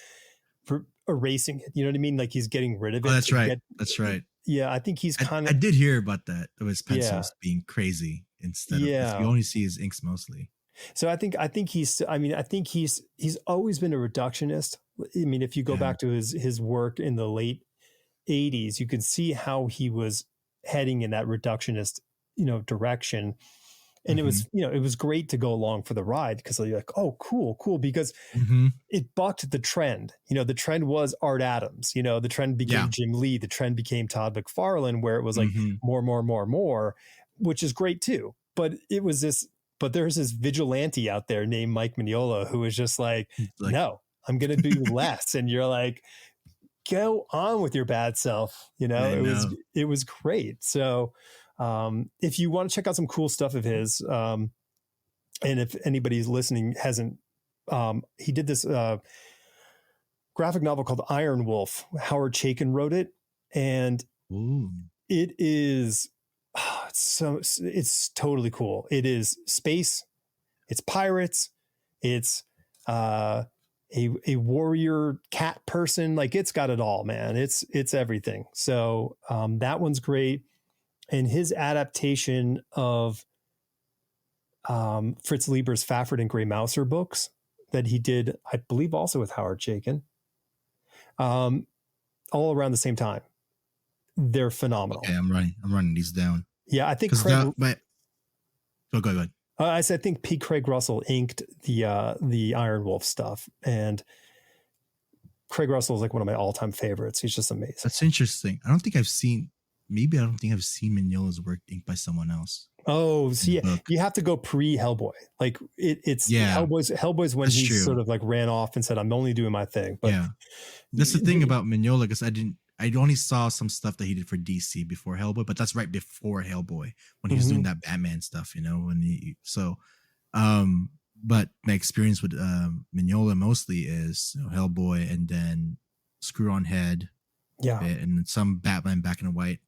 erasing it. You know what I mean? Like he's getting rid of it. Oh, that's right. That's right. Yeah, I think he's kind I of. did hear about that. It was Yeah, pencils being crazy instead of, because you yeah. only see his inks mostly. So I think he's. I mean, I think he's always been a reductionist. I mean, if you go Yeah. back to his work in the late '80s, you can see how he was heading in that reductionist, direction. And it was, it was great to go along for the ride because you're like, oh, cool, because it bucked the trend. The trend was Art Adams. The trend became Jim Lee. The trend became Todd McFarlane, where it was like more, which is great too. But it was this. But there's this vigilante out there named Mike Mignola who is just like, no, I'm going to do less. And you're like, go on with your bad self. It was great. So if you want to check out some cool stuff of his, and if anybody's listening hasn't, he did this graphic novel called Iron Wolf. Howard Chaykin wrote it, and it is it's totally cool. It is space, it's pirates, it's a warrior cat person. Like it's got it all, man. It's everything. So that one's great. And his adaptation of Fritz Lieber's Fafford and Gray Mouser books that he did, I believe also with Howard Chaykin, all around the same time. They're phenomenal. Okay, I'm running these down. Yeah, I think Craig. Go ahead. I think P. Craig Russell inked the Iron Wolf stuff, and Craig Russell is like one of my all-time favorites. He's just amazing. That's interesting. I don't think I've seen Mignola's work inked by someone else. Oh, see, you have to go pre-Hellboy. Like it's Hellboy's when he sort of like ran off and said, "I'm only doing my thing." But yeah, that's the thing about Mignola, because I only saw some stuff that he did for DC before Hellboy, but that's right before Hellboy when he was doing that Batman stuff, but my experience with Mignola mostly is Hellboy and then Screw on Head, and some Batman Back in White.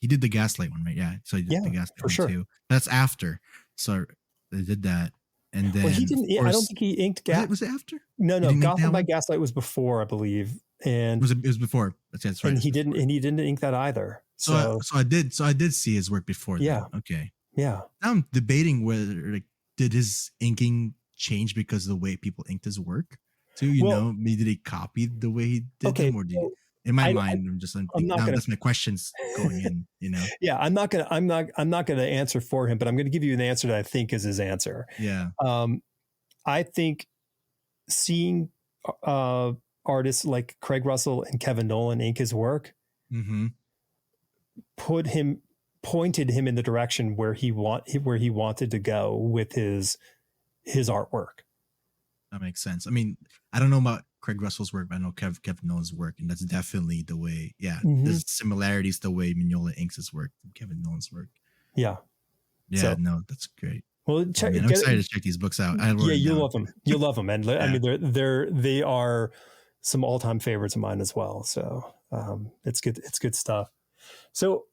He did the Gaslight one, right? Yeah, so he did the Gaslight one too. That's after, so they did that, and then he didn't. I don't think he inked Gaslight. Was it after? No, Gotham by Gaslight was before, I believe. And it was before. That's right. And he didn't ink that either. So I did see his work before. Yeah. Then. Okay. Yeah. Now I'm debating whether did his inking change because of the way people inked his work too? Maybe did he copy the way he did them, or did in my mind that's my questions going in. Yeah, I'm not gonna answer for him, but I'm gonna give you an answer that I think is his answer. Yeah. I think seeing artists like Craig Russell and Kevin Nolan ink his work pointed him in the direction where he wanted to go with his artwork. That makes sense. I mean, I don't know about Craig Russell's work, but I know Kevin Nolan's work, and that's definitely the way. Yeah, there's similarities the way Mignola inks his work and Kevin Nolan's work. Yeah. Yeah, no, that's great. Well, I'm excited to check these books out. You'll love them. You'll love them, and I mean, they are some all-time favorites of mine as well. So it's good. It's good stuff. So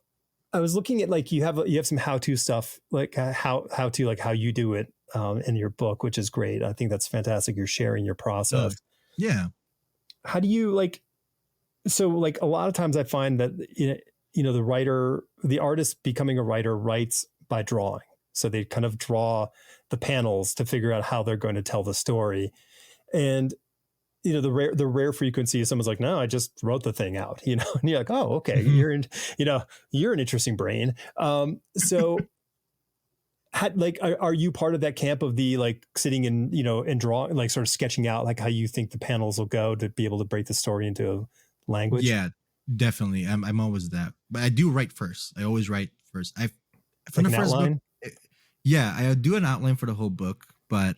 I was looking at you have some how-to stuff, like how you do it in your book, which is great. I think that's fantastic. You're sharing your process. Yeah. How do you so a lot of times I find that, the artist becoming a writer writes by drawing. So they kind of draw the panels to figure out how they're going to tell the story. And, the rare frequency is someone's like, no, I just wrote the thing out, and you're like, oh, okay. You're an interesting brain. So are you part of that camp of the sitting and, and drawing, sort of sketching out how you think the panels will go to be able to break the story into language? Yeah, definitely. I'm always that, but I do write first. I always write first. From the first book, I do an outline for the whole book, but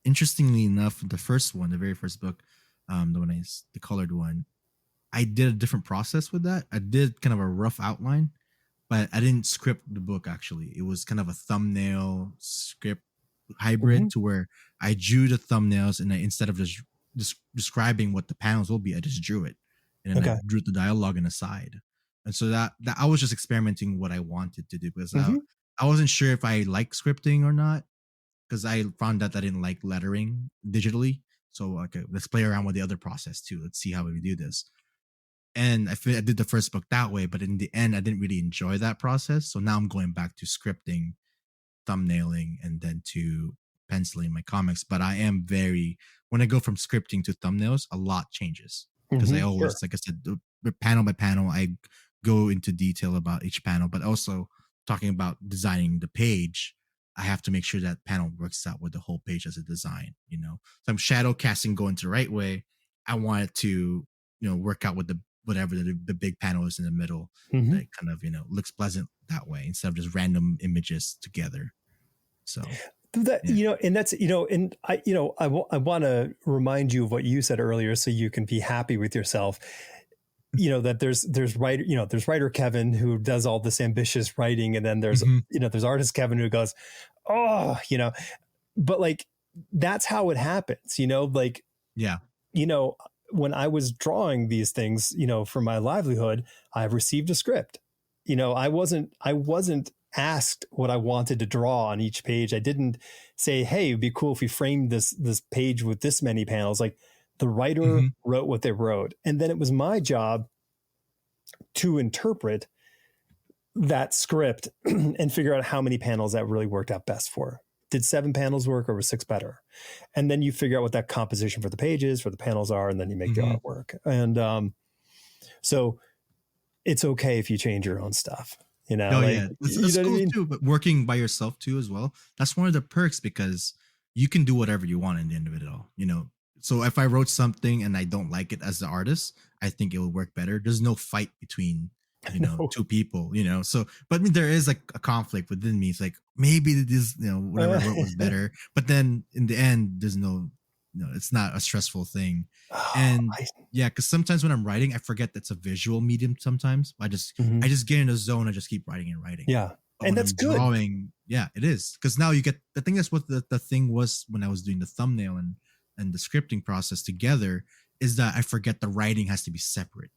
interestingly enough, the very first book, the colored one, I did a different process with that. I did kind of a rough outline, but I didn't script the book. Actually, it was kind of a thumbnail script hybrid to where I drew the thumbnails, and instead of just describing what the panels will be, I just drew it, and then I drew the dialogue on the side. And so that I was just experimenting what I wanted to do, because I wasn't sure if I like scripting or not, because I found out I didn't like lettering digitally. So okay, let's play around with the other process too. Let's see how we do this. And I did the first book that way, but in the end, I didn't really enjoy that process. So now I'm going back to scripting, thumbnailing, and then to penciling my comics. But I am when I go from scripting to thumbnails, a lot changes, because I always, like I said, panel by panel, I go into detail about each panel, but also talking about designing the page, I have to make sure that panel works out with the whole page as a design, So I'm shadow casting going to the right way. I want it to, work out with whatever the big panel is in the middle, that kind of, looks pleasant that way, instead of just random images together. So that, and that's, and I want to remind you of what you said earlier, so you can be happy with yourself. That there's writer Kevin, who does all this ambitious writing, and then there's there's artist Kevin, who goes, but like, that's how it happens, when I was drawing these things, for my livelihood, I received a script. I wasn't asked what I wanted to draw on each page. I didn't say, hey, it'd be cool if we framed this page with this many panels. Like, the writer wrote what they wrote. And then it was my job to interpret that script and figure out how many panels that really worked out best for. Did 7 panels work, or was 6 better? And then you figure out what that composition for the pages, for the panels are, and then you make the artwork. And so it's okay if you change your own stuff. It's cool too. But working by yourself too, as well, that's one of the perks, because you can do whatever you want in the end of it all. So if I wrote something and I don't like it as the artist, I think it will work better. There's no fight between two people, so, but I mean, there is like a conflict within me. It's like, maybe this, whatever I wrote was better, but then in the end, there's it's not a stressful thing. And because sometimes when I'm writing, I forget that's a visual medium. Sometimes I just get in a zone. I just keep writing and writing. Yeah. But and that's good. Drawing, it is, because now you get the thing. That's what the thing was when I was doing the thumbnail and the scripting process together, is that I forget the writing has to be separate.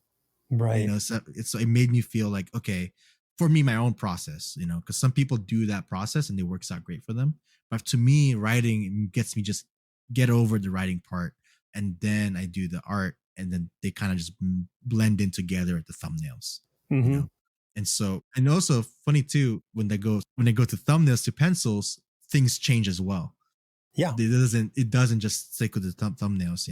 Right. So it made me feel like, okay, for me, my own process, because some people do that process and it works out great for them. But to me, writing gets me just get over the writing part, and then I do the art, and then they kind of just blend in together at the thumbnails. And so, and also funny too, when they go to thumbnails to pencils, things change as well. Yeah. It doesn't just stick with the thumbnails,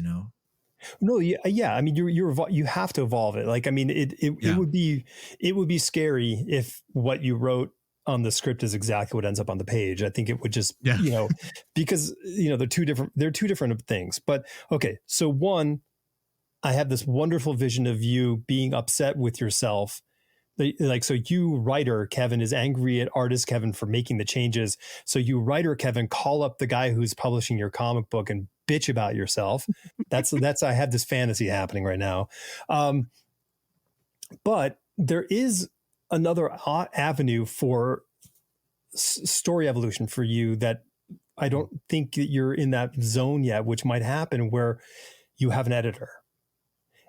No, yeah. I mean, you have to evolve it. Like, I mean, it would be scary if what you wrote on the script is exactly what ends up on the page. I think it would just, because they're two different things. But okay, so one, I have this wonderful vision of you being upset with yourself. Like, so you, writer Kevin, is angry at artist Kevin for making the changes. So you, writer Kevin, call up the guy who's publishing your comic book and bitch about yourself. That's I have this fantasy happening right now. But there is another avenue for story evolution for you that I don't think that you're in that zone yet, which might happen, where you have an editor.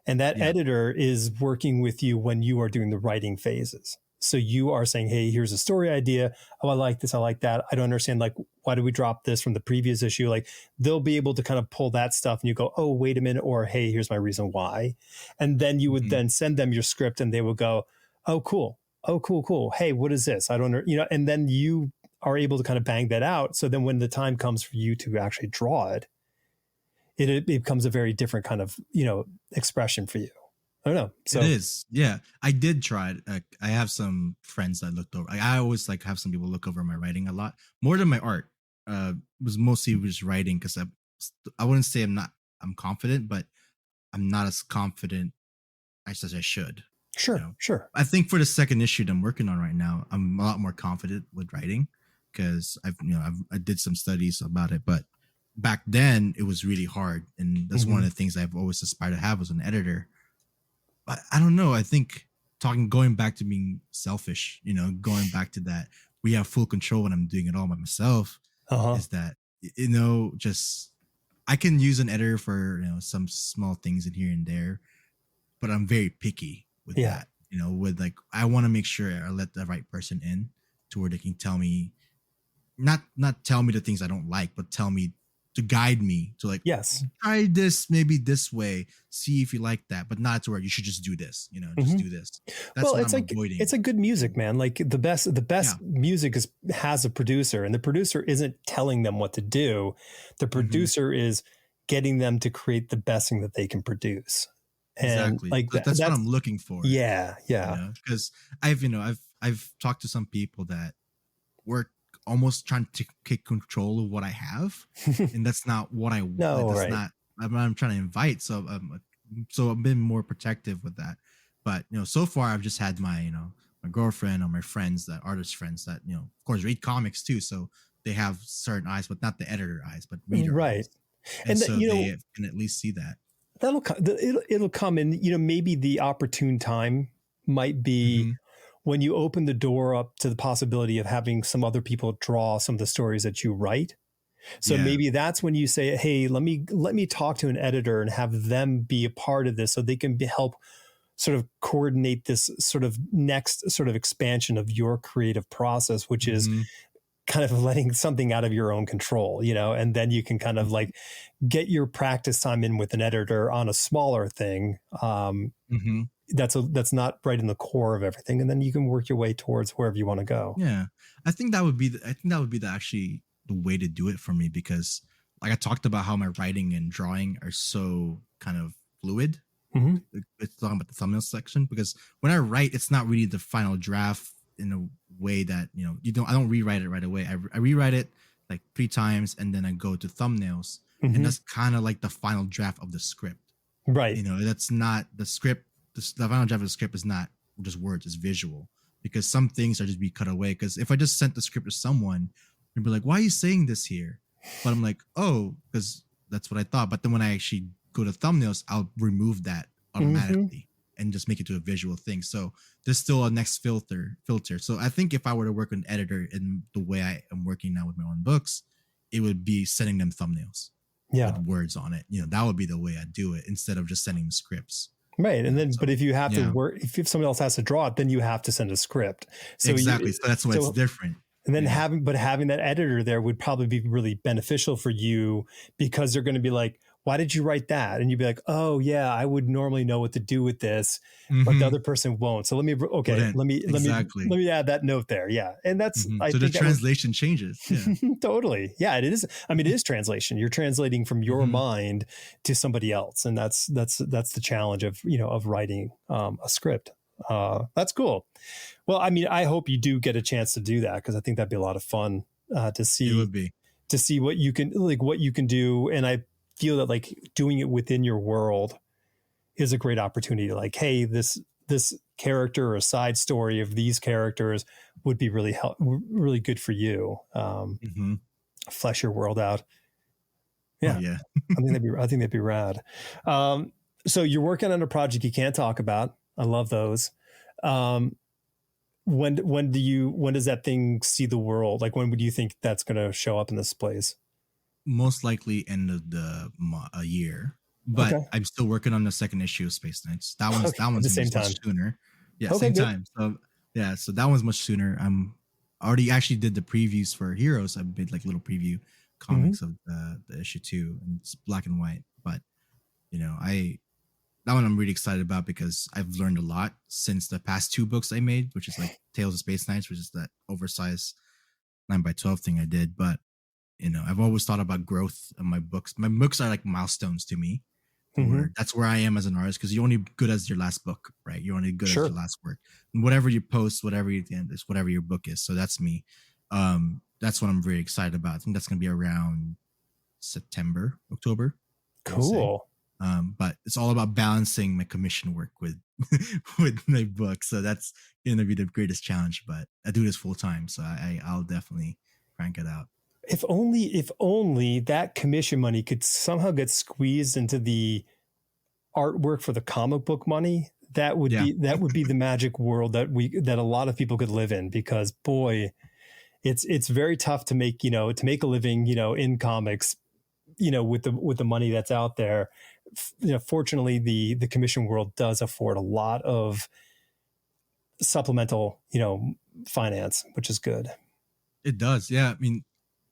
And that editor is working with you when you are doing the writing phases. So you are saying, hey, here's a story idea. Oh, I like this. I like that. I don't understand. Like, why did we drop this from the previous issue? Like, they'll be able to kind of pull that stuff, and you go, oh, wait a minute. Or, hey, here's my reason why. And then you would then send them your script, and they will go, oh, cool. Oh, cool, cool. Hey, what is this? I don't know. And then you are able to kind of bang that out. So then when the time comes for you to actually draw it, it becomes a very different kind of, expression for you. I don't know. So it is. Yeah. I did try it. I have some friends that looked over. I always have some people look over my writing a lot more than my art. Was mostly just writing, because I wouldn't say I'm confident, but I'm not as confident as I should. Sure. Sure. I think for the second issue that I'm working on right now, I'm a lot more confident with writing, because I did some studies about it, but back then it was really hard. And that's one of the things I've always aspired to have, was an editor. But I don't know. I think going back to being selfish, going back to that, we have full control when I'm doing it all by myself, is that just I can use an editor for some small things in here and there, but I'm very picky with Yeah. that. With like I want to make sure I let the right person in to where they can tell me, not tell me the things I don't like, but tell me to guide me to like Yes. try this maybe this way, see if you like that, but not to where you should just do this, just do this. That's Well, what it's I'm like avoiding. it's a good music, man. Like the best Yeah. music has a producer, and the producer isn't telling them what to do. The Hmm. producer is getting them to create the best thing that they can produce. And Exactly. like That's what that's I'm looking for. yeah. Because I've talked to some people that were almost trying to take control of what I have, and that's not what I. No, That's right. not. I'm trying to invite. So I've been more protective with that. But so far I've just had my girlfriend or my friends, that artist friends that of course read comics too. So they have certain eyes, but not the editor eyes, but reader Right. eyes, and And that, so they can at least see that. it'll come in, maybe the opportune time might be Mm-hmm. when you open the door up to the possibility of having some other people draw some of the stories that you write. So Yeah. maybe that's when you say, "Hey, let me talk to an editor and have them be a part of this, so they can help sort of coordinate this sort of next sort of expansion of your creative process, which is Mm-hmm. kind of letting something out of your own control, and then you can kind of like get your practice time in with an editor on a smaller thing. Mm-hmm. That's not right in the core of everything, and then you can work your way towards wherever you want to go. Yeah, I think that would be actually the way to do it for me, because like I talked about how my writing and drawing are so kind of fluid. Mm-hmm. It's talking about the thumbnail section, because when I write, it's not really the final draft in a way that I don't rewrite it right away. I rewrite it like 3 times, and then I go to thumbnails, and Mm-hmm. that's kind of like the final draft of the script. Right. That's not the script. The final draft of the script is not just words, it's visual, because some things are just be cut away. Because if I just sent the script to someone, they'd be like, why are you saying this here? But I'm like, oh, because that's what I thought. But then when I actually go to thumbnails, I'll remove that Mm-hmm. automatically and just make it to a visual thing. So there's still a next filter. So I think if I were to work with an editor in the way I am working now with my own books, it would be sending them thumbnails with Yeah. words on it. That would be the way I do it, instead of just sending scripts. Right. And then, So but if you have to yeah, work, if someone else has to draw it, then you have to send a script. So exactly. you, So that's why it's so, different. and then Yeah. having that editor there would probably be really beneficial for you, because they're going to be like, why did you write that? And you'd be like, oh yeah, I would normally know what to do with this, but the Mm-hmm. other person won't. So okay, Wouldn't let exactly. me add that note there. Yeah. And that's, Mm-hmm. I So the think that would translation changes. Yeah. totally. Yeah, it is. I mean, it is translation. You're translating from your Mm-hmm. mind to somebody else. And that's the challenge of, of writing a script. That's cool. Well, I mean, I hope you do get a chance to do that, because I think that'd be a lot of fun to It see would be. what you can do. And I feel that like doing it within your world is a great opportunity. Like, hey, this character or a side story of these characters would be really good for you. Mm-hmm. Flesh your world out. Oh Yeah, yeah. I think that'd be rad. Um, so you're working on a project you can't talk about. I love those. Um, when does that thing see the world? Like, when would you think that's going to show up in this place? Most likely end of the year, but Okay. I'm still working on the second issue of Space Knights. That one's Okay. that At one's the gonna be same much time. sooner. Yeah, Okay. same Good. time. So yeah, so that one's much sooner. I'm already actually did the previews for Heroes. I made like little preview Mm-hmm. comics of the issue 2, and it's black and white. But I that one I'm really excited about, because I've learned a lot since the past 2 books I made, which is like Tales of Space Knights, which is that oversized 9 by 12 thing I did. But I've always thought about growth in my books. My books are like milestones to me, to Mm-hmm. where that's where I am as an artist, because you're only good as your last book, right? You're only good as your Sure. last work. And whatever you post, whatever you end is whatever your book is. So that's me. That's what I'm very excited about. I think that's gonna be around September, October, I would say. Cool. But it's all about balancing my commission work with with my book. So that's gonna be the greatest challenge. But I do this full time, so I'll definitely crank it out. If only that commission money could somehow get squeezed into the artwork for the comic book money. That would Yeah. be the magic world that a lot of people could live in, because boy, it's very tough to make, to make a living, in comics, with the money that's out there. Fortunately, the commission world does afford a lot of supplemental, finance, which is good. It does. Yeah. I mean,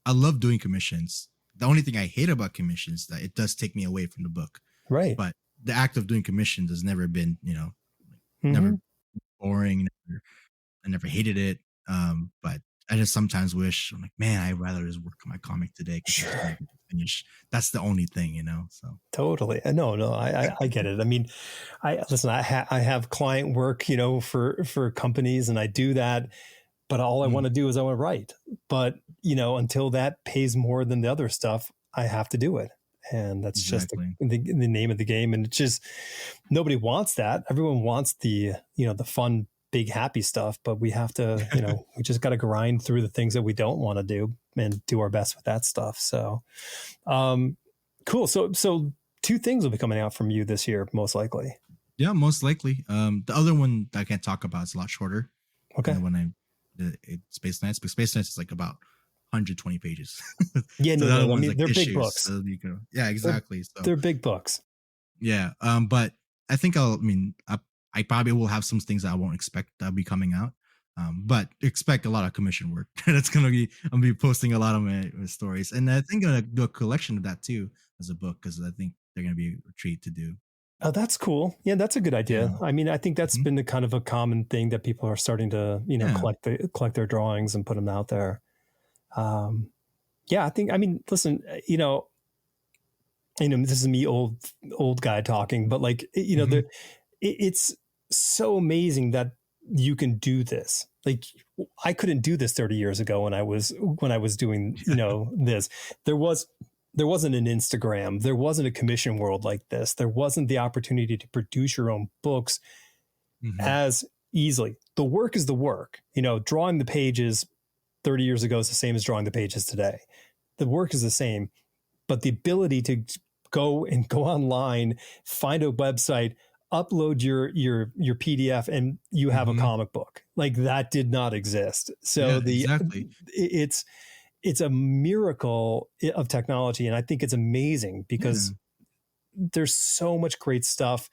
I love doing commissions. The only thing I hate about commissions is that it does take me away from the book. Right. But the act of doing commissions has never been, Mm-hmm. never boring. I never hated it. But I just sometimes wish I'm like, man, I'd rather just work on my comic today because I just Sure. never get to finish. That's the only thing. So Totally. No, I get it. I mean, I have client work, for companies, and I do that, but all I want to do is I want to write. But, until that pays more than the other stuff, I have to do it. And that's just exactly. the name of the game. And it's just, nobody wants that. Everyone wants the fun, big, happy stuff, but we have to, we just got to grind through the things that we don't want to do and do our best with that stuff. So, cool. So two things will be coming out from you this year, most likely. Yeah, most likely. The other one that I can't talk about is a lot shorter than Okay. the one Space Knights, but Space Knights is like about 120 pages. Yeah, So the other no. I one's mean, like they're big issues. books. So you go, yeah, exactly. So They're big books. yeah. But I think I probably will have some things that I won't expect that'll be coming out. But expect a lot of commission work. That's I'm gonna be posting a lot of my stories, and I think I'm gonna do a collection of that too as a book because I think they're gonna be a treat to do. Oh, that's cool. Yeah, that's a good Yeah. idea. I mean, I think that's Mhm. been the kind of a common thing that people are starting to, Yeah. collect their drawings and put them out there. Um, yeah, I think. I mean, listen, this is me, old guy talking, but like, Mhm. it's so amazing that you can do this. Like, I couldn't do this 30 years ago when I was doing, this. There was there wasn't an Instagram, there wasn't a commission world like this. There wasn't the opportunity to produce your own books Mhm. as easily. The work is the work. Drawing the pages 30 years ago is the same as drawing the pages today. The work is the same, but the ability to go online, find a website, upload your PDF, and you have a Mhm. comic book. Like, that did not exist. So Yeah, exactly. it's a miracle of technology, and I think it's amazing because Yeah. there's so much great stuff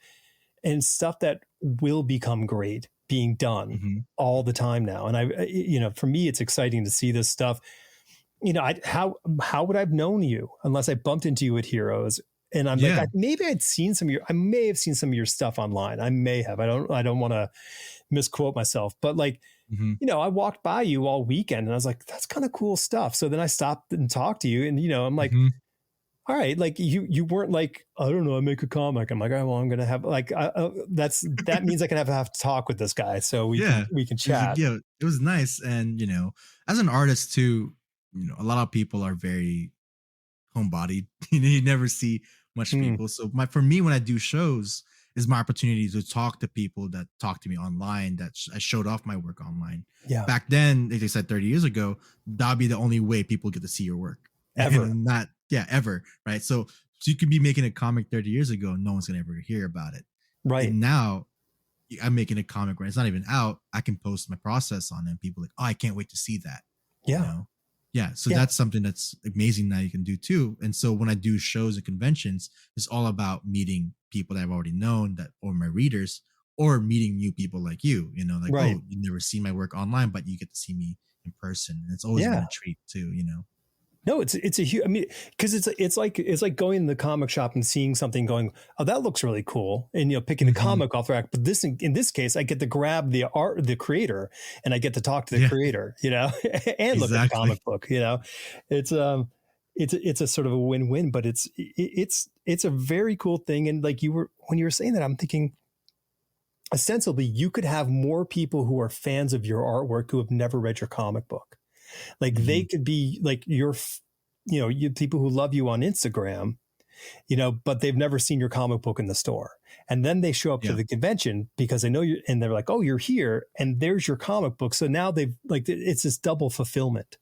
and stuff that will become great being done Mhm. all the time now. And for me, it's exciting to see this stuff. How would I have known you unless I bumped into you at Heroes? And I'm like, Yeah. I may have seen some of your stuff online. I may have. I don't want to misquote myself, but like, Mhm. I walked by you all weekend and I was like, that's kind of cool stuff. So then I stopped and talked to you, and I'm like, Mhm. all right, like, you weren't like, I don't know, I make a comic. I'm like, oh, well, I'm gonna have like, that means I can have to talk with this guy so Yeah. we can It was like, chat. yeah, it was nice. And, as an artist too, a lot of people are very homebodied. You never see much Mm, people. So for me, when I do shows, is my opportunity to talk to people that talk to me online, that I showed off my work online. yeah, Back then, like I said 30 years ago, that'd be the only way people get to see your work. ever. Not, yeah, ever. Right. So you could be making a comic 30 years ago, and no one's gonna ever hear about it. Right. And now I'm making a comic where it's not even out. I can post my process on it, and people are like, oh, I can't wait to see that. You Yeah. know? Yeah. So Yeah. that's something that's amazing that you can do too. And so when I do shows and conventions, it's all about meeting people that I've already known that or my readers, or meeting new people like you, like, Right. oh, you never see my work online, but you get to see me in person. And it's always been Yeah. a treat too. No, it's a huge. I mean, because it's like going in the comic shop and seeing something, going, oh, that looks really cool, and picking the Hmm. comic off the rack. But in this case, I get to grab the creator, and I get to talk to the Yeah, creator, and look at the exactly. comic book. It's a sort of a win-win, but it's a very cool thing. And like, when you were saying that, I'm thinking, ostensibly, you could have more people who are fans of your artwork who have never read your comic book. Like, they Hmm. could be like people who love you on Instagram, but they've never seen your comic book in the store. And then they show up to Yeah, the convention because they know you, and they're like, oh, you're here, and there's your comic book. So now they've, like, it's this double fulfillment.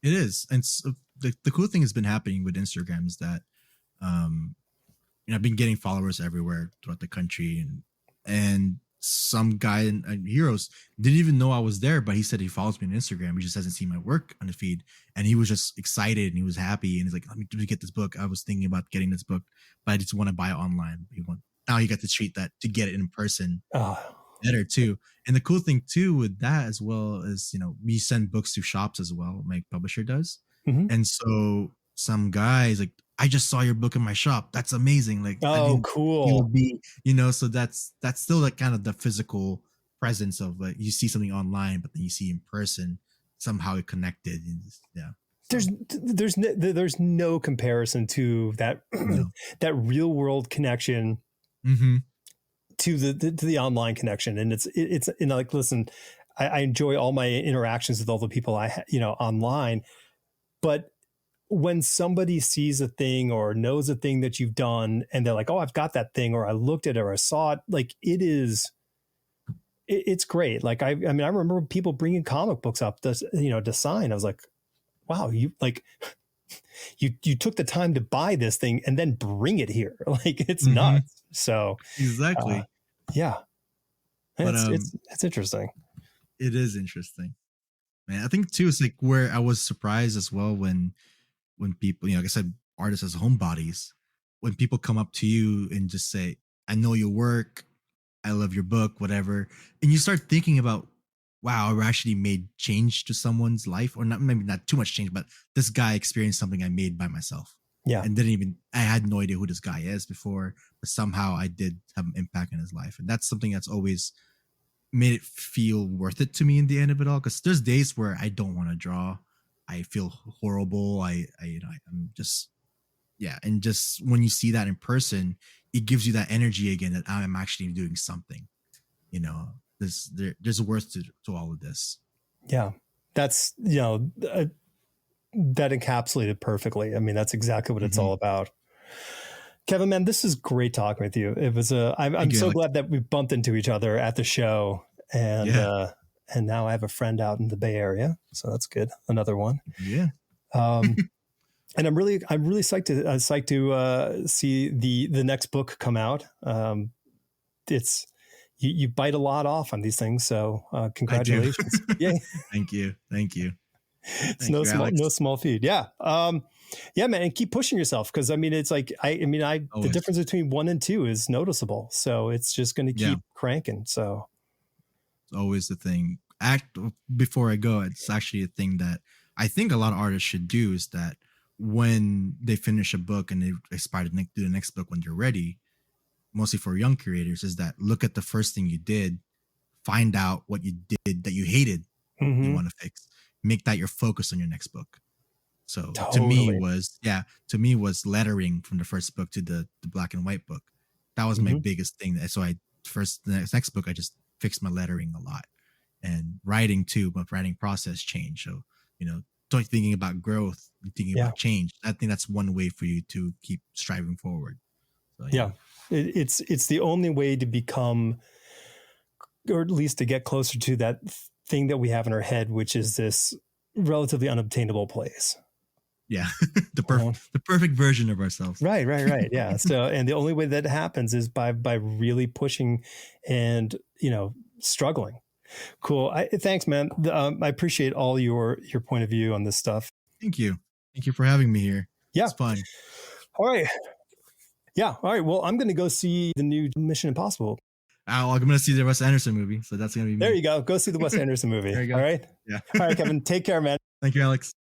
it is. And so the cool thing has been happening with Instagram is that, um, I've been getting followers everywhere throughout the country, and some guy in Heroes didn't even know I was there, but he said he follows me on Instagram. He just hasn't seen my work on the feed, and he was just excited and he was happy. And he's like, "Let me get this book. I was thinking about getting this book, but I just want to buy it online." Now he got to treat that to get it in person Oh. better too. And the cool thing too with that as well is, we send books to shops as well. My publisher does, Mhm. and so some guys like, "I just saw your book in my shop. That's amazing. Like I Oh, didn't think it cool. would be, So that's still like kind of the physical presence of like you see something online, but then you see in person somehow it connected. And yeah. So There's no comparison to that no. that real world connection Mm-hmm. to the online connection. And it's like, listen, I enjoy all my interactions with all the people online, but when somebody sees a thing or knows a thing that you've done and they're like, "Oh, I've got that thing," or "I looked at it," or "I saw it," like it's great. Like I mean, I remember people bringing comic books up to sign. I was like, wow, you took the time to buy this thing and then bring it here. Like it's Mm-hmm. nuts. So uh, Exactly. yeah, But it's interesting. it is interesting. Man, I think too it's like where I was surprised as well when people, like I said, artists as homebodies, when people come up to you and just say, "I know your work, I love your book, whatever," and you start thinking about, wow, I actually made change to someone's life, or not, maybe not too much change, but this guy experienced something I made by myself, Yeah, and I had no idea who this guy is before, but somehow I did have an impact in his life, and that's something that's always made it feel worth it to me in the end of it all. Because there's days where I don't want to draw, I feel horrible, I'm just, yeah, and just when you see that in person, it gives you that energy again that I'm actually doing something. There's a worth to all of this. yeah. That's that encapsulated perfectly. I mean, that's exactly what it's Mm-hmm. all about. Kevin, man, this is great talking with you. It was I'm Thank you, so Alex. glad that we bumped into each other at the show, and Yeah. uh, and now I have a friend out in the Bay Area, so that's good. Another one. Yeah. Um, and I'm really psyched to see the next book come out. It's you bite a lot off on these things, so I do. congratulations! Yay! Thank you. Thank you. It's Thank you, no Alex. small feat. Yeah. Yeah, man, and keep pushing yourself because I mean, it's like I the Always. difference between 1 and 2 is noticeable, so it's just going to Yeah. keep cranking. So It's always the thing. Act before I go. It's actually a thing that I think a lot of artists should do is that when they finish a book and they aspire to do the next book when they're ready, mostly for young creators, is that look at the first thing you did, find out what you did that you hated, you mhm, want to fix, make that your focus on your next book. So totally. to me was lettering from the first book to the black and white book. That was my Hmm. biggest thing. So the next book I just fixed my lettering a lot, and writing too. My writing process changed. So thinking about growth and thinking Yeah, about change. I think that's one way for you to keep striving forward. So yeah. yeah. It's the only way to become, or at least to get closer to that thing that we have in our head, which is this relatively unobtainable place. Yeah. You know? The perfect version of ourselves. Right, right, right. Yeah. So, and the only way that happens is by really pushing and struggling. Cool. Thanks, man. I appreciate all your point of view on this stuff. Thank you. Thank you for having me here. Yeah. It's fun. All right. Yeah. All right. Well, I'm going to go see the new Mission Impossible. I'm gonna see the Wes Anderson movie, so that's gonna be There me. you go. Go see the Wes Anderson movie. There you All go. right. Yeah. All right, Kevin. Take care, man. Thank you, Alex.